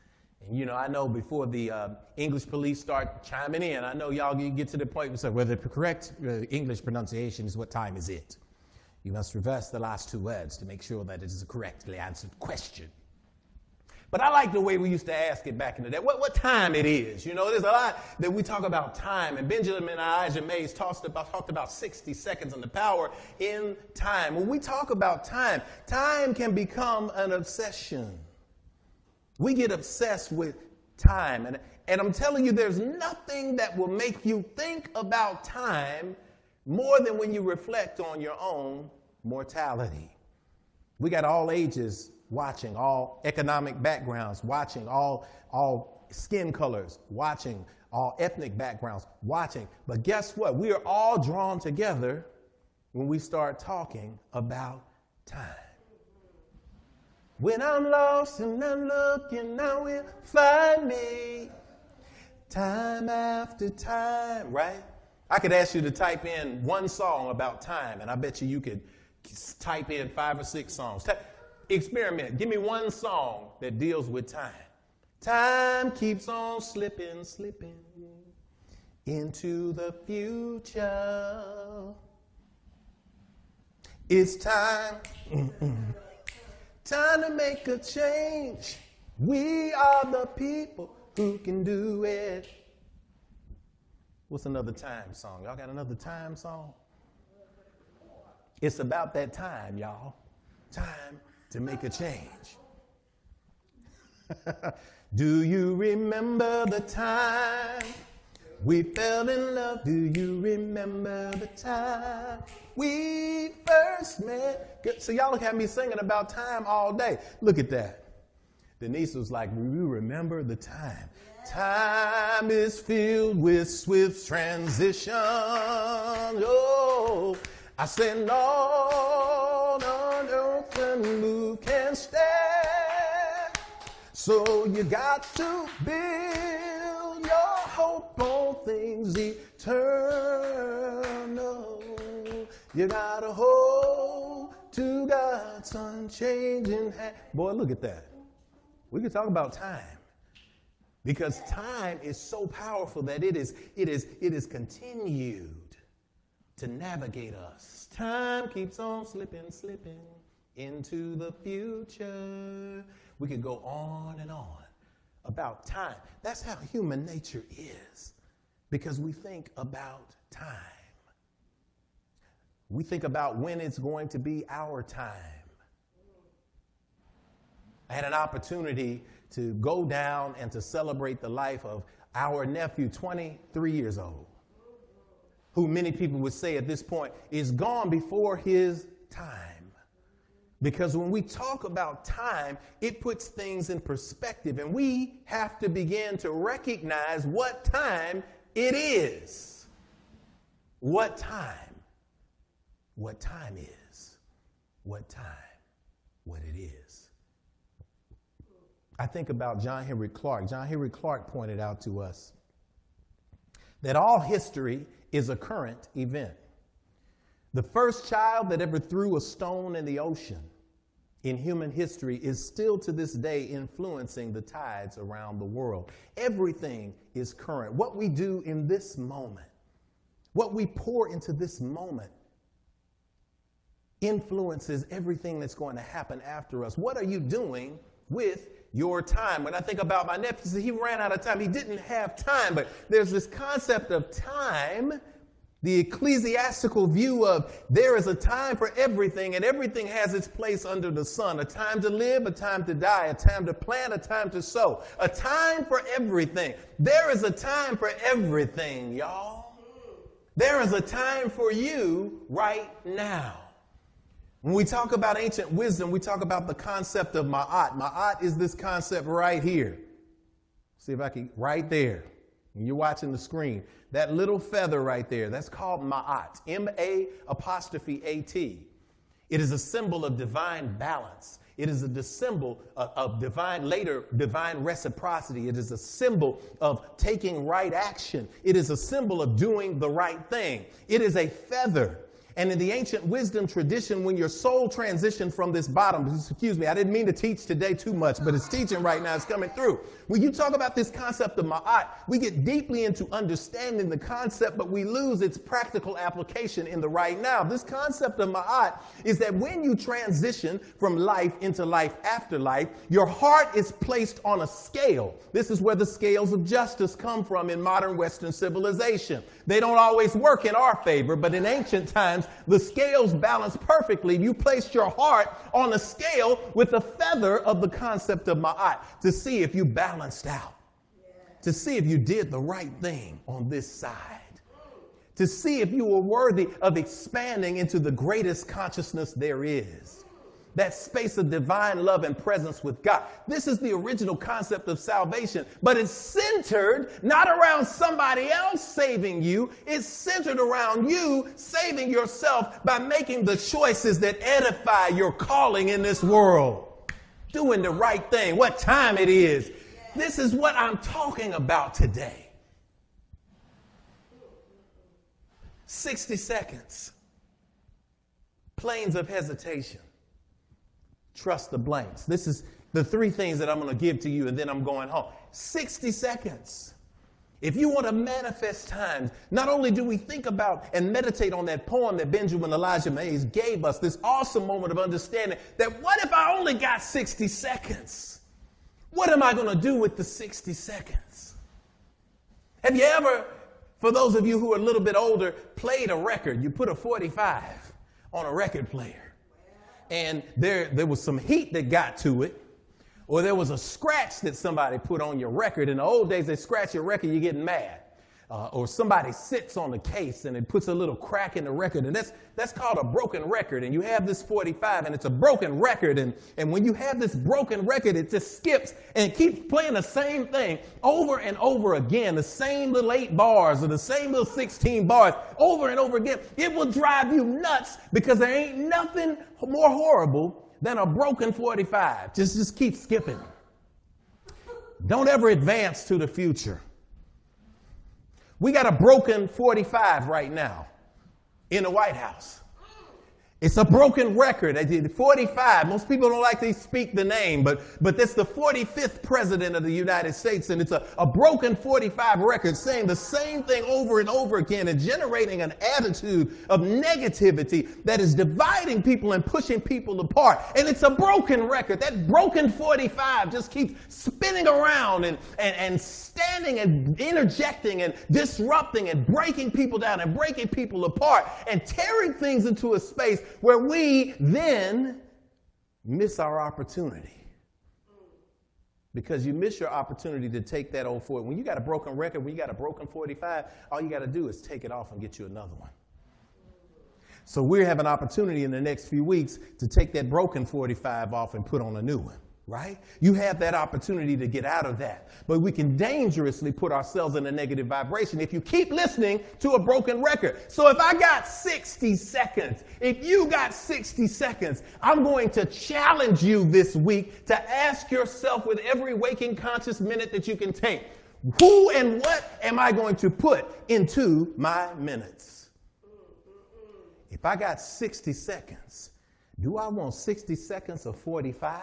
And, you know, I know before the English police start chiming in, I know y'all get to the point where, well, the correct English pronunciation is what time is it? You must reverse the last two words to make sure that it is a correctly answered question. But I like the way we used to ask it back in the day. What time it is? You know, there's a lot that we talk about time. And Benjamin Elijah Mays talked about 60 seconds and the power in time. When we talk about time, time can become an obsession. We get obsessed with time. And I'm telling you, there's nothing that will make you think about time more than when you reflect on your own mortality. We got all ages watching, all economic backgrounds watching, all skin colors watching, all ethnic backgrounds watching. But guess what? We are all drawn together when we start talking about time. When I'm lost and I'm looking, now will find me time after time, right? I could ask you to type in one song about time, and I bet you could type in 5 or 6 songs. Experiment. Give me one song that deals with time. Time keeps on slipping, slipping into the future. It's time. Time to make a change. We are the people who can do it. What's another time song? Y'all got another time song? It's about that time, y'all. Time to make a change. Do you remember the time we fell in love? Do you remember the time we first met? So y'all have me singing about time all day. Look at that. Denise was like, we remember the time. Time is filled with swift transition. Oh, I said, no, earth and move can stand. So you got to build your hope on things eternal. You got to hold to God's unchanging hand. Boy, look at that. We can talk about time. Because time is so powerful that it is continued to navigate us. Time keeps on slipping into the future. We could go on and on about time. That's how human nature is, because we think about time. We think about when it's going to be our time. I had an opportunity to go down and to celebrate the life of our nephew, 23 years old, who many people would say at this point is gone before his time. Because when we talk about time, it puts things in perspective, and we have to begin to recognize what time it is. What time is. What it is. I think about John Henry Clark. John Henry Clark pointed out to us that all history is a current event. The first child that ever threw a stone in the ocean in human history is still to this day influencing the tides around the world. Everything is current. What we do in this moment, what we pour into this moment, influences everything that's going to happen after us. What are you doing with your time? When I think about my nephew, he ran out of time. He didn't have time, but there's this concept of time, the ecclesiastical view of there is a time for everything, and everything has its place under the sun. A time to live, a time to die, a time to plant, a time to sow, a time for everything. There is a time for everything, y'all. There is a time for you right now. When we talk about ancient wisdom, we talk about the concept of ma'at. Ma'at is this concept right here. See if I can, right there. And you're watching the screen. That little feather right there, that's called ma'at. M-A''A'-T. It is a symbol of divine balance. It is a symbol of divine reciprocity. It is a symbol of taking right action. It is a symbol of doing the right thing. It is a feather. And in the ancient wisdom tradition, when your soul transitioned from this bottom, excuse me, I didn't mean to teach today too much, but it's teaching right now, it's coming through. When you talk about this concept of ma'at, we get deeply into understanding the concept, but we lose its practical application in the right now. This concept of ma'at is that when you transition from life into life after life, your heart is placed on a scale. This is where the scales of justice come from in modern Western civilization. They don't always work in our favor, but in ancient times, the scales balance perfectly. You placed your heart on a scale with the feather of the concept of ma'at to see if you balanced out, to see if you did the right thing on this side, to see if you were worthy of expanding into the greatest consciousness there is. That space of divine love and presence with God. This is the original concept of salvation, but it's centered not around somebody else saving you. It's centered around you saving yourself by making the choices that edify your calling in this world. Doing the right thing, what time it is. This is what I'm talking about today. 60 seconds. Planes of hesitation. Trust the blanks. This is the three things that I'm going to give to you, and then I'm going home. 60 seconds. If you want to manifest times, not only do we think about and meditate on that poem that Benjamin Elijah Mays gave us, this awesome moment of understanding that what if I only got 60 seconds? What am I going to do with the 60 seconds? Have you ever, for those of you who are a little bit older, played a record? You put a 45 on a record player. And there was some heat that got to it, or there was a scratch that somebody put on your record. In the old days, they scratch your record, you're getting mad. Or somebody sits on the case and it puts a little crack in the record, and that's called a broken record. And you have this 45, and it's a broken record. And when you have this broken record, it just skips and it keeps playing the same thing over and over again, the same little 8 bars or the same little 16 bars over and over again. It will drive you nuts because there ain't nothing more horrible than a broken 45. Just keep skipping. Don't ever advance to the future. We got a broken 45 right now in the White House. It's a broken record. 45. Most people don't like to speak the name, but that's the 45th president of the United States, and it's a broken 45 record saying the same thing over and over again and generating an attitude of negativity that is dividing people and pushing people apart. And it's a broken record. That broken 45 just keeps spinning around and standing and interjecting and disrupting and breaking people down and breaking people apart and tearing things into a space where we then miss our opportunity. Because you miss your opportunity to take that old 40. When you got a broken record, when you got a broken 45, all you got to do is take it off and get you another one. So we have an opportunity in the next few weeks to take that broken 45 off and put on a new one. Right? You have that opportunity to get out of that. But we can dangerously put ourselves in a negative vibration if you keep listening to a broken record. So if I got 60 seconds, if you got 60 seconds, I'm going to challenge you this week to ask yourself with every waking conscious minute that you can take, who and what am I going to put into my minutes? If I got 60 seconds, do I want 60 seconds of 45?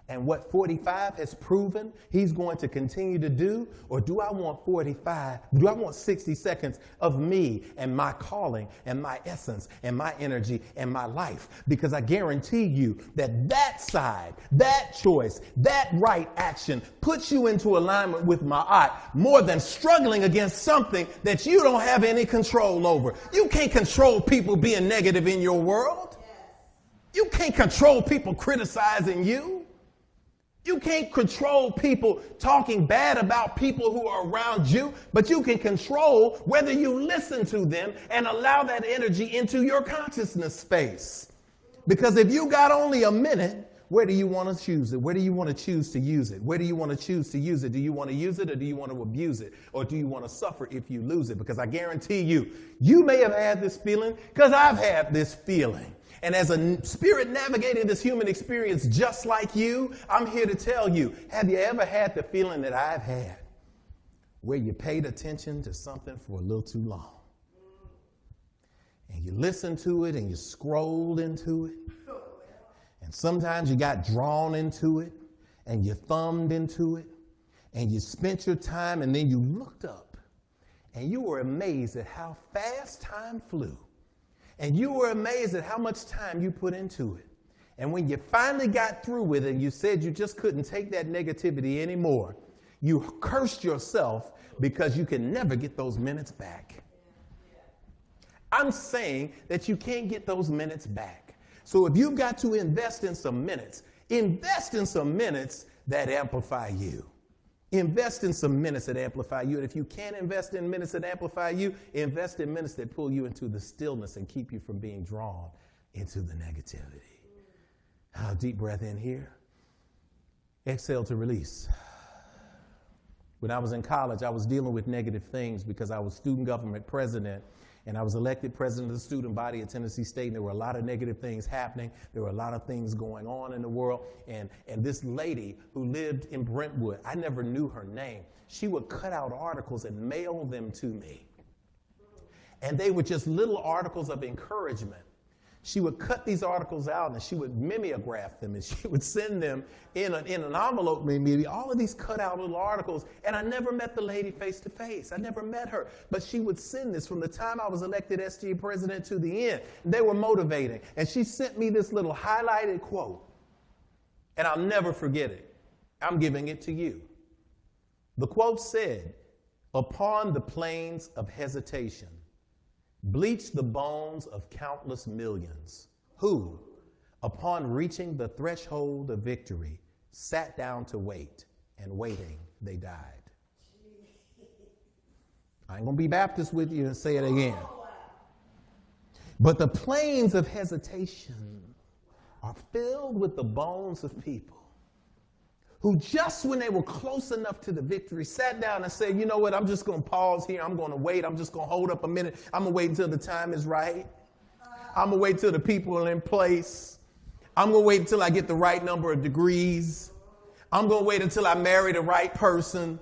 And what 45 has proven he's going to continue to do? Or do I want 60 seconds of me and my calling and my essence and my energy and my life? Because I guarantee you that side, that choice, that right action puts you into alignment with ma'at more than struggling against something that you don't have any control over. You can't control people being negative in your world. You can't control people criticizing you. You can't control people talking bad about people who are around you, but you can control whether you listen to them and allow that energy into your consciousness space. Because if you got only a minute, where do you want to choose it? Where do you want to choose to use it? Where do you want to choose to use it? Do you want to use it or do you want to abuse it? Or do you want to suffer if you lose it? Because I guarantee you, you may have had this feeling because I've had this feeling. And as a spirit navigating this human experience just like you, I'm here to tell you, have you ever had the feeling that I've had where you paid attention to something for a little too long? And you listened to it and you scrolled into it. And sometimes you got drawn into it and you thumbed into it and you spent your time and then you looked up and you were amazed at how fast time flew. And you were amazed at how much time you put into it. And when you finally got through with it and you said you just couldn't take that negativity anymore, you cursed yourself because you can never get those minutes back. I'm saying that you can't get those minutes back. So if you've got to invest in some minutes that amplify you. Invest in some minutes that amplify you. And if you can't invest in minutes that amplify you, invest in minutes that pull you into the stillness and keep you from being drawn into the negativity. Deep breath in here. Exhale to release. When I was in college, I was dealing with negative things because I was student government president. And I was elected president of the student body at Tennessee State, and there were a lot of negative things happening. There were a lot of things going on in the world. And this lady who lived in Brentwood, I never knew her name. She would cut out articles and mail them to me. And they were just little articles of encouragement. She would cut these articles out and she would mimeograph them and she would send them in an envelope, maybe all of these cut out little articles. And I never met the lady face to face. I never met her. But she would send this from the time I was elected SG president to the end. They were motivating. And she sent me this little highlighted quote. And I'll never forget it. I'm giving it to you. The quote said, "Upon the plains of hesitation, bleach the bones of countless millions who, upon reaching the threshold of victory, sat down to wait, and waiting, they died." I ain't going to be Baptist with you and say it again. But the plains of hesitation are filled with the bones of people who just when they were close enough to the victory sat down and said, you know what, I'm just going to pause here. I'm going to wait. I'm just going to hold up a minute. I'm going to wait until the time is right. I'm going to wait till the people are in place. I'm going to wait until I get the right number of degrees. I'm going to wait until I marry the right person.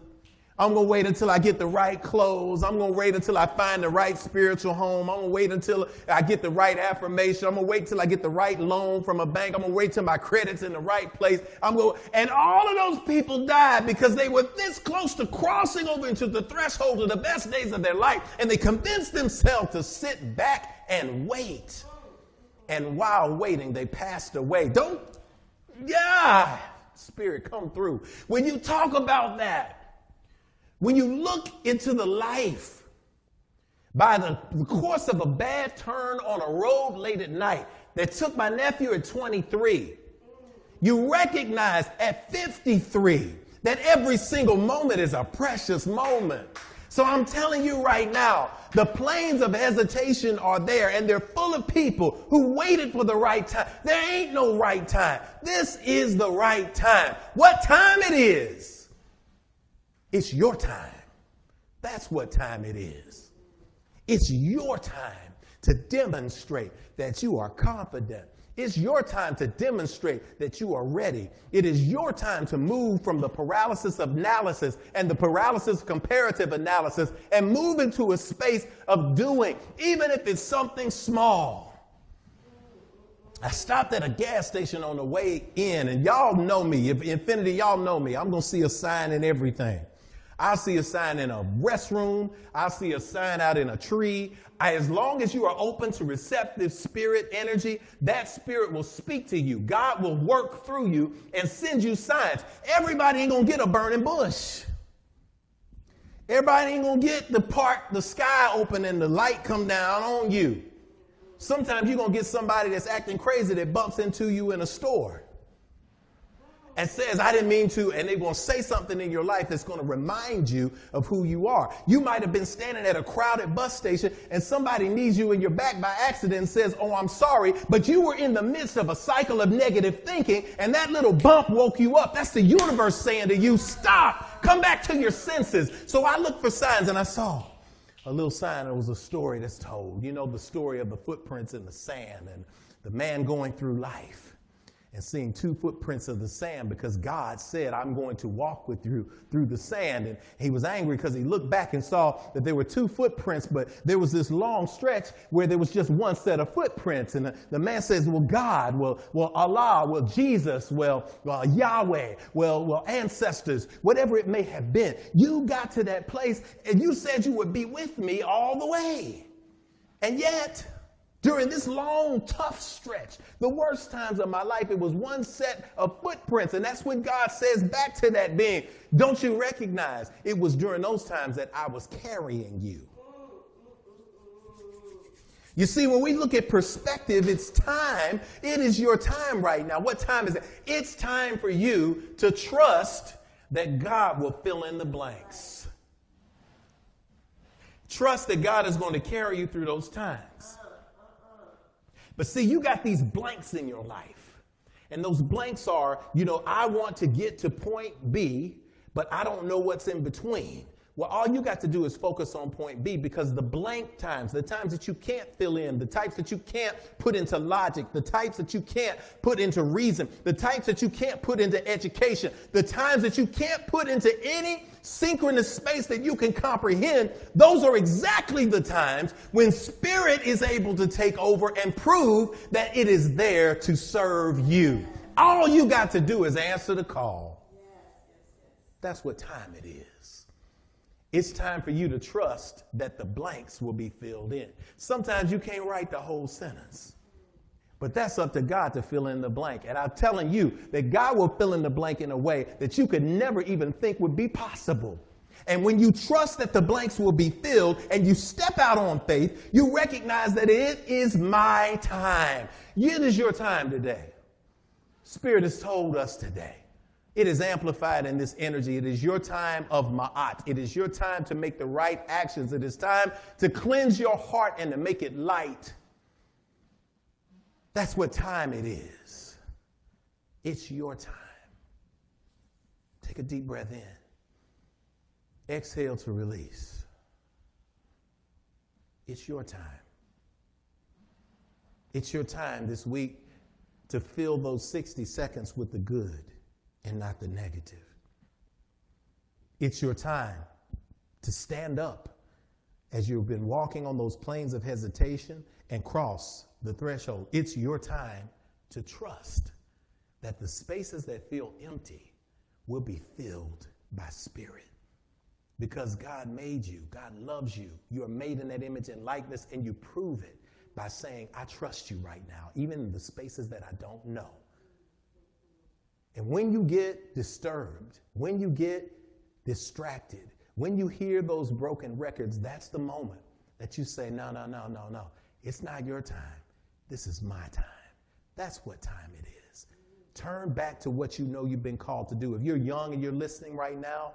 I'm going to wait until I get the right clothes. I'm going to wait until I find the right spiritual home. I'm going to wait until I get the right affirmation. I'm going to wait till I get the right loan from a bank. I'm going to wait till my credit's in the right place. And all of those people died because they were this close to crossing over into the threshold of the best days of their life. And they convinced themselves to sit back and wait. And while waiting, they passed away. Spirit, come through. When you talk about that, when you look into the life by the course of a bad turn on a road late at night that took my nephew at 23, you recognize at 53 that every single moment is a precious moment. So I'm telling you right now, the plains of hesitation are there, and they're full of people who waited for the right time. There ain't no right time. This is the right time. What time it is? It's your time. That's what time it is. It's your time to demonstrate that you are confident. It's your time to demonstrate that you are ready. It is your time to move from the paralysis of analysis and the paralysis of comparative analysis and move into a space of doing, even if it's something small. I stopped at a gas station on the way in, and y'all know me. If Infinity, y'all know me. I'm going to see a sign in everything. I'll see a sign in a restroom. I'll see a sign out in a tree. As long as you are open to receptive spirit energy, that spirit will speak to you. God will work through you and send you signs. Everybody ain't going to get a burning bush. Everybody ain't going to get the sky open and the light come down on you. Sometimes you're going to get somebody that's acting crazy that bumps into you in a store and says, I didn't mean to, and they're going to say something in your life that's going to remind you of who you are. You might have been standing at a crowded bus station and somebody knees you in your back by accident and says, oh, I'm sorry, but you were in the midst of a cycle of negative thinking, and that little bump woke you up. That's the universe saying to you, stop, come back to your senses. So I looked for signs, and I saw a little sign. It was a story that's told. You know, the story of the footprints in the sand, and the man going through life and seeing two footprints of the sand because God said, I'm going to walk with you through the sand. And he was angry because he looked back and saw that there were two footprints, but there was this long stretch where there was just one set of footprints. And the man says, well, God, well, Allah, well, Jesus, well, Yahweh, well, ancestors, whatever it may have been. You got to that place and you said you would be with me all the way. And yet, during this long, tough stretch, the worst times of my life, it was one set of footprints. And that's when God says back to that being, don't you recognize it was during those times that I was carrying you? You see, when we look at perspective, it's time. It is your time right now. What time is it? It's time for you to trust that God will fill in the blanks. Trust that God is going to carry you through those times. But see, you got these blanks in your life. And those blanks are, I want to get to point B, but I don't know what's in between. Well, all you got to do is focus on point B, because the blank times, the times that you can't fill in, the types that you can't put into logic, the types that you can't put into reason, the types that you can't put into education, the times that you can't put into any synchronous space that you can comprehend, those are exactly the times when Spirit is able to take over and prove that it is there to serve you. All you got to do is answer the call. That's what time it is. It's time for you to trust that the blanks will be filled in. Sometimes you can't write the whole sentence, but that's up to God to fill in the blank. And I'm telling you that God will fill in the blank in a way that you could never even think would be possible. And when you trust that the blanks will be filled and you step out on faith, you recognize that it is my time. It is your time today. Spirit has told us today. It is amplified in this energy. It is your time of ma'at. It is your time to make the right actions. It is time to cleanse your heart and to make it light. That's what time it is. It's your time. Take a deep breath in. Exhale to release. It's your time. It's your time this week to fill those 60 seconds with the good and not the negative. It's your time to stand up as you've been walking on those planes of hesitation and cross the threshold. It's your time to trust that the spaces that feel empty will be filled by Spirit. Because God made you, God loves you. You are made in that image and likeness, and you prove it by saying, I trust you right now, even in the spaces that I don't know. And when you get disturbed, when you get distracted, when you hear those broken records, that's the moment that you say, no. It's not your time. This is my time. That's what time it is. Turn back to what you know you've been called to do. If you're young and you're listening right now,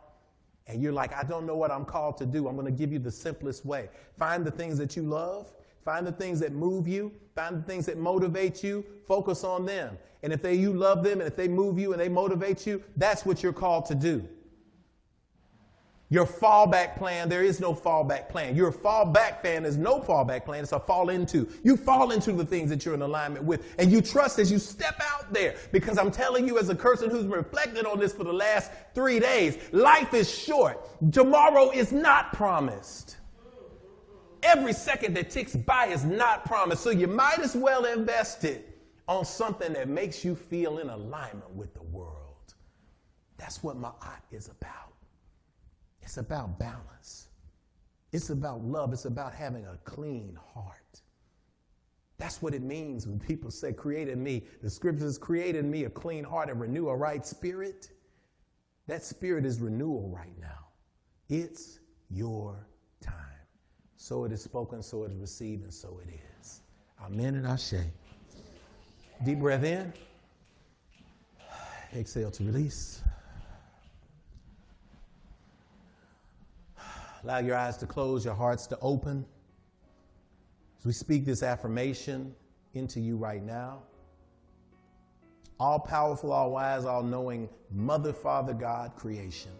and you're like, I don't know what I'm called to do, I'm going to give you the simplest way. Find the things that you love. Find the things that move you. Find the things that motivate you. Focus on them. And if you love them, and if they move you and they motivate you, that's what you're called to do. Your fallback plan, there is no fallback plan. Your fallback plan is no fallback plan. It's a fall into. You fall into the things that you're in alignment with. And you trust as you step out there. Because I'm telling you, as a person who's reflected on this for the last 3 days, life is short. Tomorrow is not promised. Every second that ticks by is not promised. So you might as well invest it on something that makes you feel in alignment with the world. That's what ma'at is about. It's about balance. It's about love. It's about having a clean heart. That's what it means when people say, create in me. The scriptures create in me a clean heart and renew a right spirit. That spirit is renewal right now. It's your time. So it is spoken, so it is received, and so it is. Amen and ashe. Deep breath in. Exhale to release. Allow your eyes to close, your hearts to open. As we speak this affirmation into you right now. All powerful, all wise, all knowing, Mother, Father, God, creation.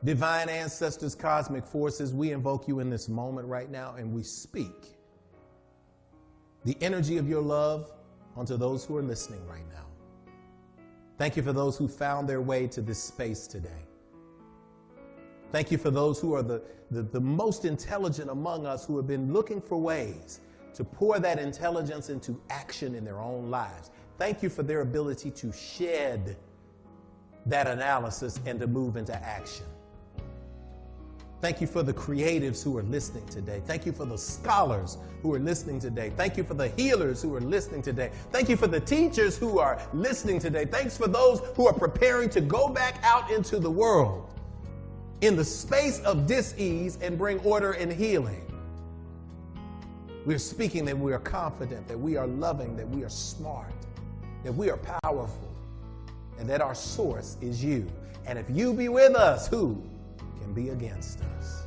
Divine ancestors, cosmic forces, we invoke you in this moment right now, and we speak the energy of your love onto those who are listening right now. Thank you for those who found their way to this space today. Thank you for those who are the most intelligent among us, who have been looking for ways to pour that intelligence into action in their own lives. Thank you for their ability to shed that analysis and to move into action. Thank you for the creatives who are listening today. Thank you for the scholars who are listening today. Thank you for the healers who are listening today. Thank you for the teachers who are listening today. Thanks for those who are preparing to go back out into the world in the space of dis-ease and bring order and healing. We're speaking that we are confident, that we are loving, that we are smart, that we are powerful, and that our source is you. And if you be with us, who can be against us?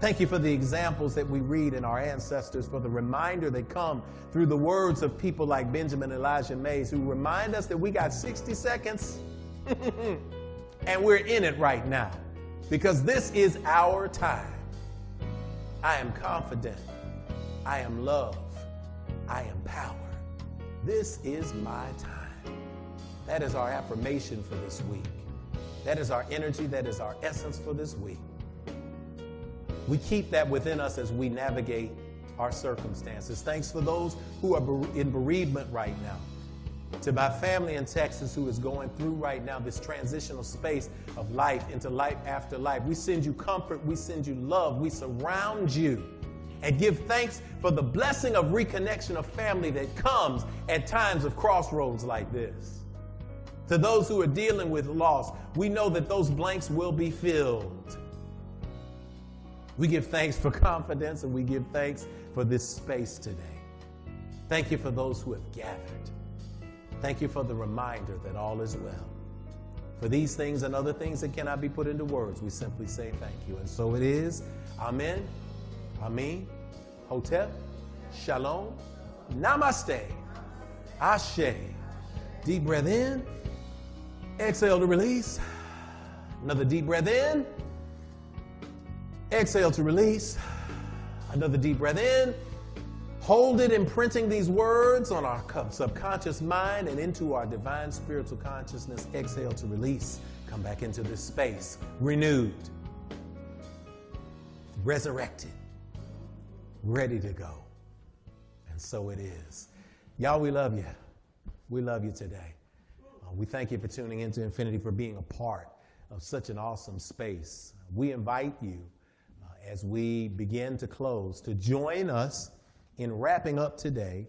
Thank you for the examples that we read in our ancestors, for the reminder that come through the words of people like Benjamin Elijah Mays, who remind us that we got 60 seconds and we're in it right now, because this is our time. I am confident. I am love. I am power. This is my time. That is our affirmation for this week. That is our energy. That is our essence for this week. We keep that within us as we navigate our circumstances. Thanks for those who are in bereavement right now. To my family in Texas who is going through right now this transitional space of life into life after life. We send you comfort. We send you love. We surround you and give thanks for the blessing of reconnection of family that comes at times of crossroads like this. To those who are dealing with loss, we know that those blanks will be filled. We give thanks for confidence, and we give thanks for this space today. Thank you for those who have gathered. Thank you for the reminder that all is well. For these things and other things that cannot be put into words, we simply say thank you. And so it is. Amen. Amen. Hotep. Shalom. Namaste. Ashe. Deep breath in. Exhale to release. Another deep breath in. Exhale to release. Another deep breath in. Hold it, imprinting these words on our subconscious mind and into our divine spiritual consciousness. Exhale to release. Come back into this space. Renewed. Resurrected. Ready to go. And so it is. Y'all, we love you. We love you today. We thank you for tuning into Infinity, for being a part of such an awesome space. We invite you, as we begin to close, to join us in wrapping up today,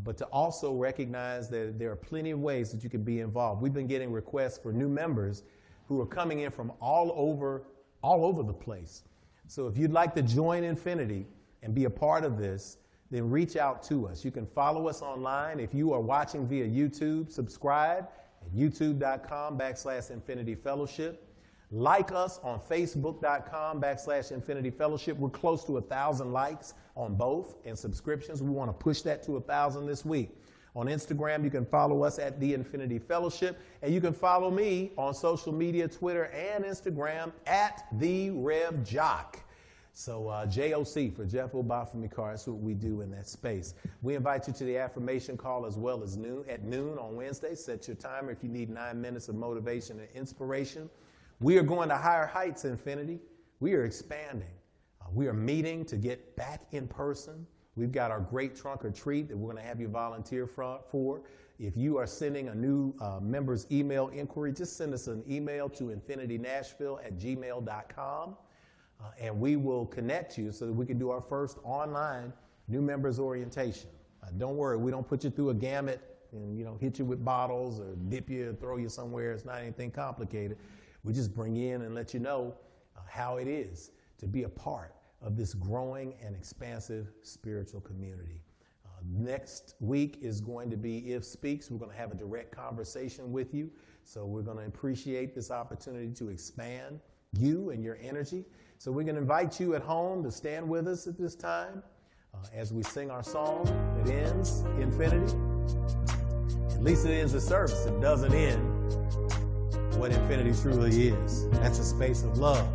but to also recognize that there are plenty of ways that you can be involved. We've been getting requests for new members who are coming in from all over the place. So if you'd like to join Infinity and be a part of this, then reach out to us. You can follow us online. If you are watching via YouTube, subscribe at youtube.com/infinityfellowship. Like us on facebook.com/infinityfellowship. We're close to 1,000 likes on both and subscriptions. We want to push that to 1,000 this week. On Instagram, you can follow us at The Infinity Fellowship. And you can follow me on social media, Twitter and Instagram at The Rev Jock. So JOC for Jeff Obafemi Carr. That's what we do in that space. We invite you to the affirmation call as well as at noon on Wednesday. Set your timer if you need 9 minutes of motivation and inspiration. We are going to higher heights, Infinity. We are expanding. We are meeting to get back in person. We've got our great trunk or treat that we're going to have you volunteer for. If you are sending a new member's email inquiry, just send us an email to infinitynashville@gmail.com. And we will connect you so that we can do our first online new members orientation. Don't worry, we don't put you through a gamut and hit you with bottles or dip you or throw you somewhere. It's not anything complicated. We just bring you in and let you know how it is to be a part of this growing and expansive spiritual community. Next week is going to be If Speaks. We're going to have a direct conversation with you. So we're going to appreciate this opportunity to expand you and your energy. So we're going to invite you at home to stand with us at this time as we sing our song that ends Infinity. At least it ends the service. It doesn't end what Infinity truly is. That's a space of love.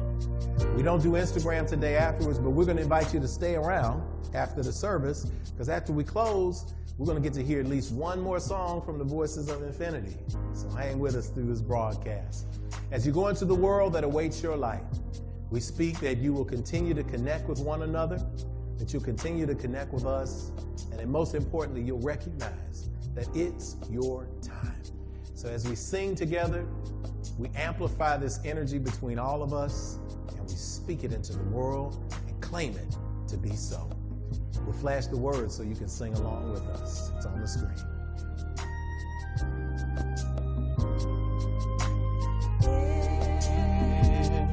We don't do Instagram today afterwards, but we're going to invite you to stay around after the service, because after we close, we're going to get to hear at least one more song from the Voices of Infinity. So hang with us through this broadcast. As you go into the world that awaits your life, we speak that you will continue to connect with one another, that you'll continue to connect with us, and then most importantly, you'll recognize that it's your time. So as we sing together, we amplify this energy between all of us, and we speak it into the world and claim it to be so. We'll flash the words so you can sing along with us. It's on the screen.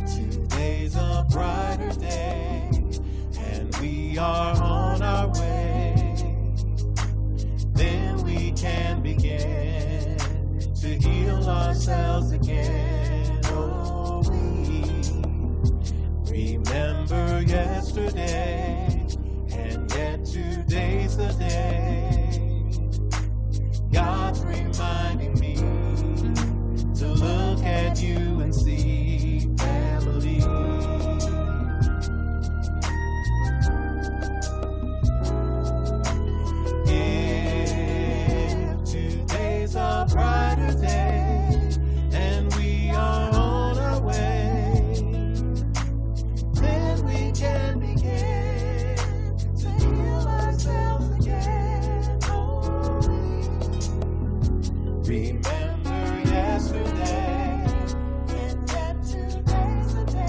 If today's a brighter day and we are on our way, then we can begin to heal ourselves again. Oh, we remember yesterday, and yet today's the day. God's reminding me to look at you and see family. If today's a brighter day and we are on our way, then we can begin to heal ourselves again. Oh, remember yesterday, and yet today's the day.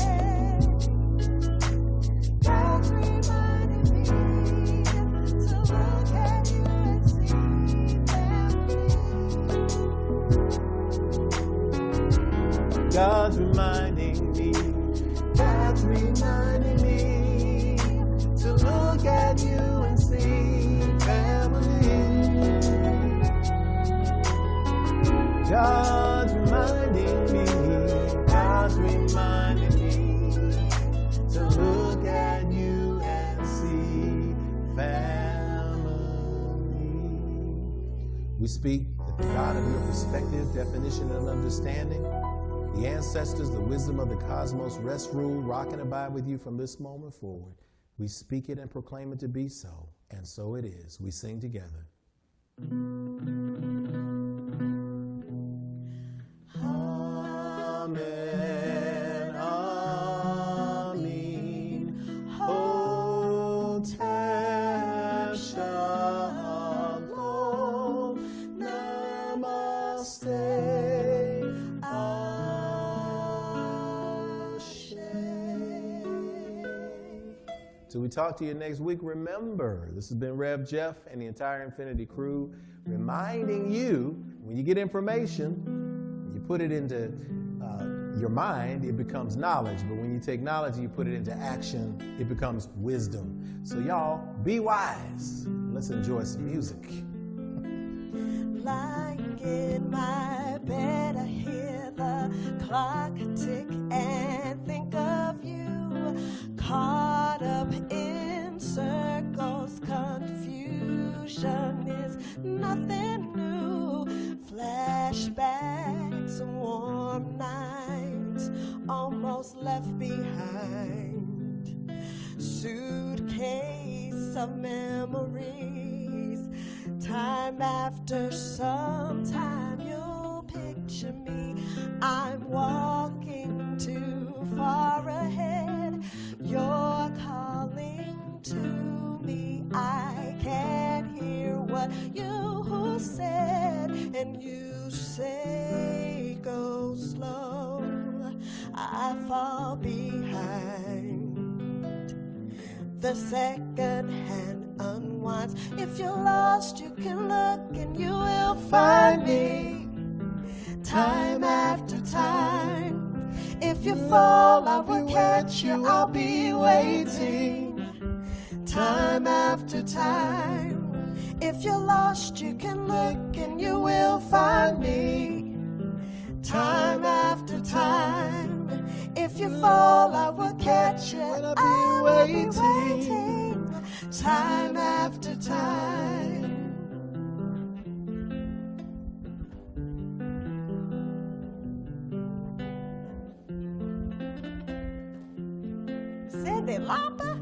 God's reminding me to look at you and see family. God's reminding me, God's reminding me to look at you and see family. God's reminding me, God's reminding me to look at you and see family. We speak that the God of your perspective, definition, and understanding, the ancestors, the wisdom of the cosmos, rest, rule, rock, and abide with you from this moment forward. We speak it and proclaim it to be so, and so it is. We sing together. Amen, amen. Hotel shalom, namaste, ashe. Till we talk to you next week, remember, this has been Rev Jeff and the entire Infinity crew reminding you, when you get information, you put it into your mind, it becomes knowledge. But when you take knowledge and you put it into action, it becomes wisdom. So y'all, be wise. Let's enjoy some music. Lying in my bed, I hear the clock tick and think of you. Caught up in circles, confusion is nothing new. Flashbacks, warm nights, almost left behind. Suitcase of memories. Time after some time, you'll picture me. I'm walking too far ahead. You're calling to me. I can't hear what you said, and you say go slow. I fall behind. The second hand unwinds. If you're lost, you can look and you will find me. Time after time. If you fall, I will catch you. I'll be waiting. Time after time. If you're lost, you can look and you will find me. Time after time. If you fall, I will catch you. I'll be waiting. Time after time. Cindy Lauper?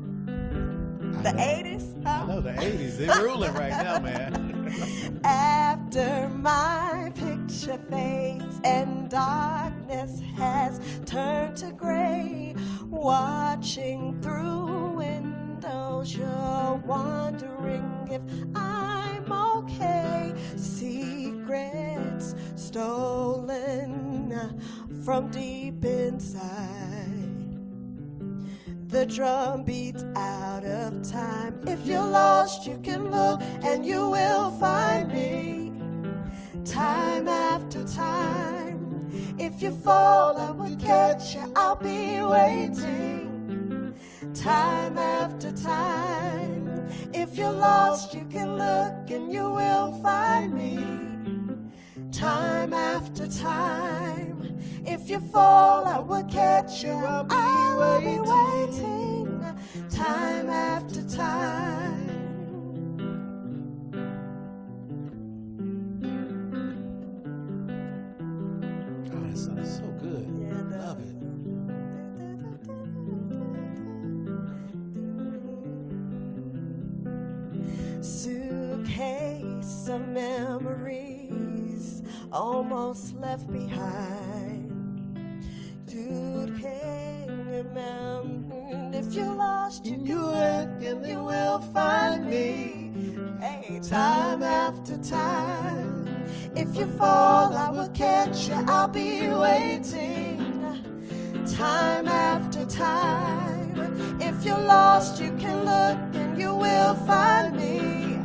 The 80s? know, the 80s, they're ruling right now, man. After my picture fades and darkness has turned to gray, watching through windows, you're wondering if I'm okay. Secrets stolen from deep inside. The drum beats out of time. If you're lost, you can look and you will find me. Time after time. If you fall, I will catch you. I'll be waiting. Time after time. If you're lost, you can look and you will find me. Time after time. If you fall, I will catch you. I'll be waiting. Time after time. God, that sounds so good. Love it. Suitcase of memories almost left behind. Dude, can you remember? If you're lost, you can look and you will find me. Hey, time after time. If you fall, I will catch you. I'll be waiting. Time after time. If you're lost, you can look and you will find me.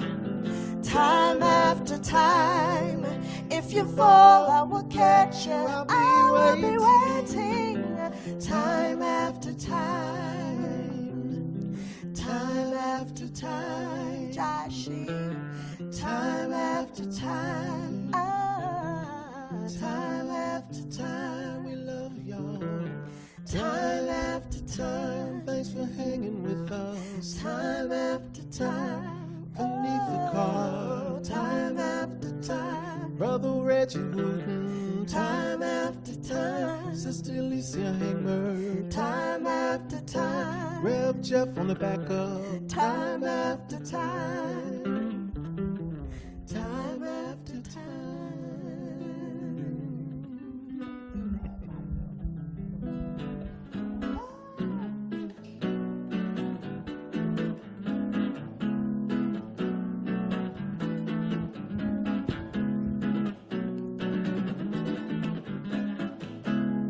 Time after time. If you fall, I will catch you. I will be waiting. Time after time. Time after time. Joshi. Time after time. Time after time. We love y'all. Time after time. Thanks for hanging with us. Time after time. Beneath the car. Time after time. Brother Reggie Wooten. Time after time. Sister Alicia Hamer. Time after time. Reb Jeff on the backup. Time after time.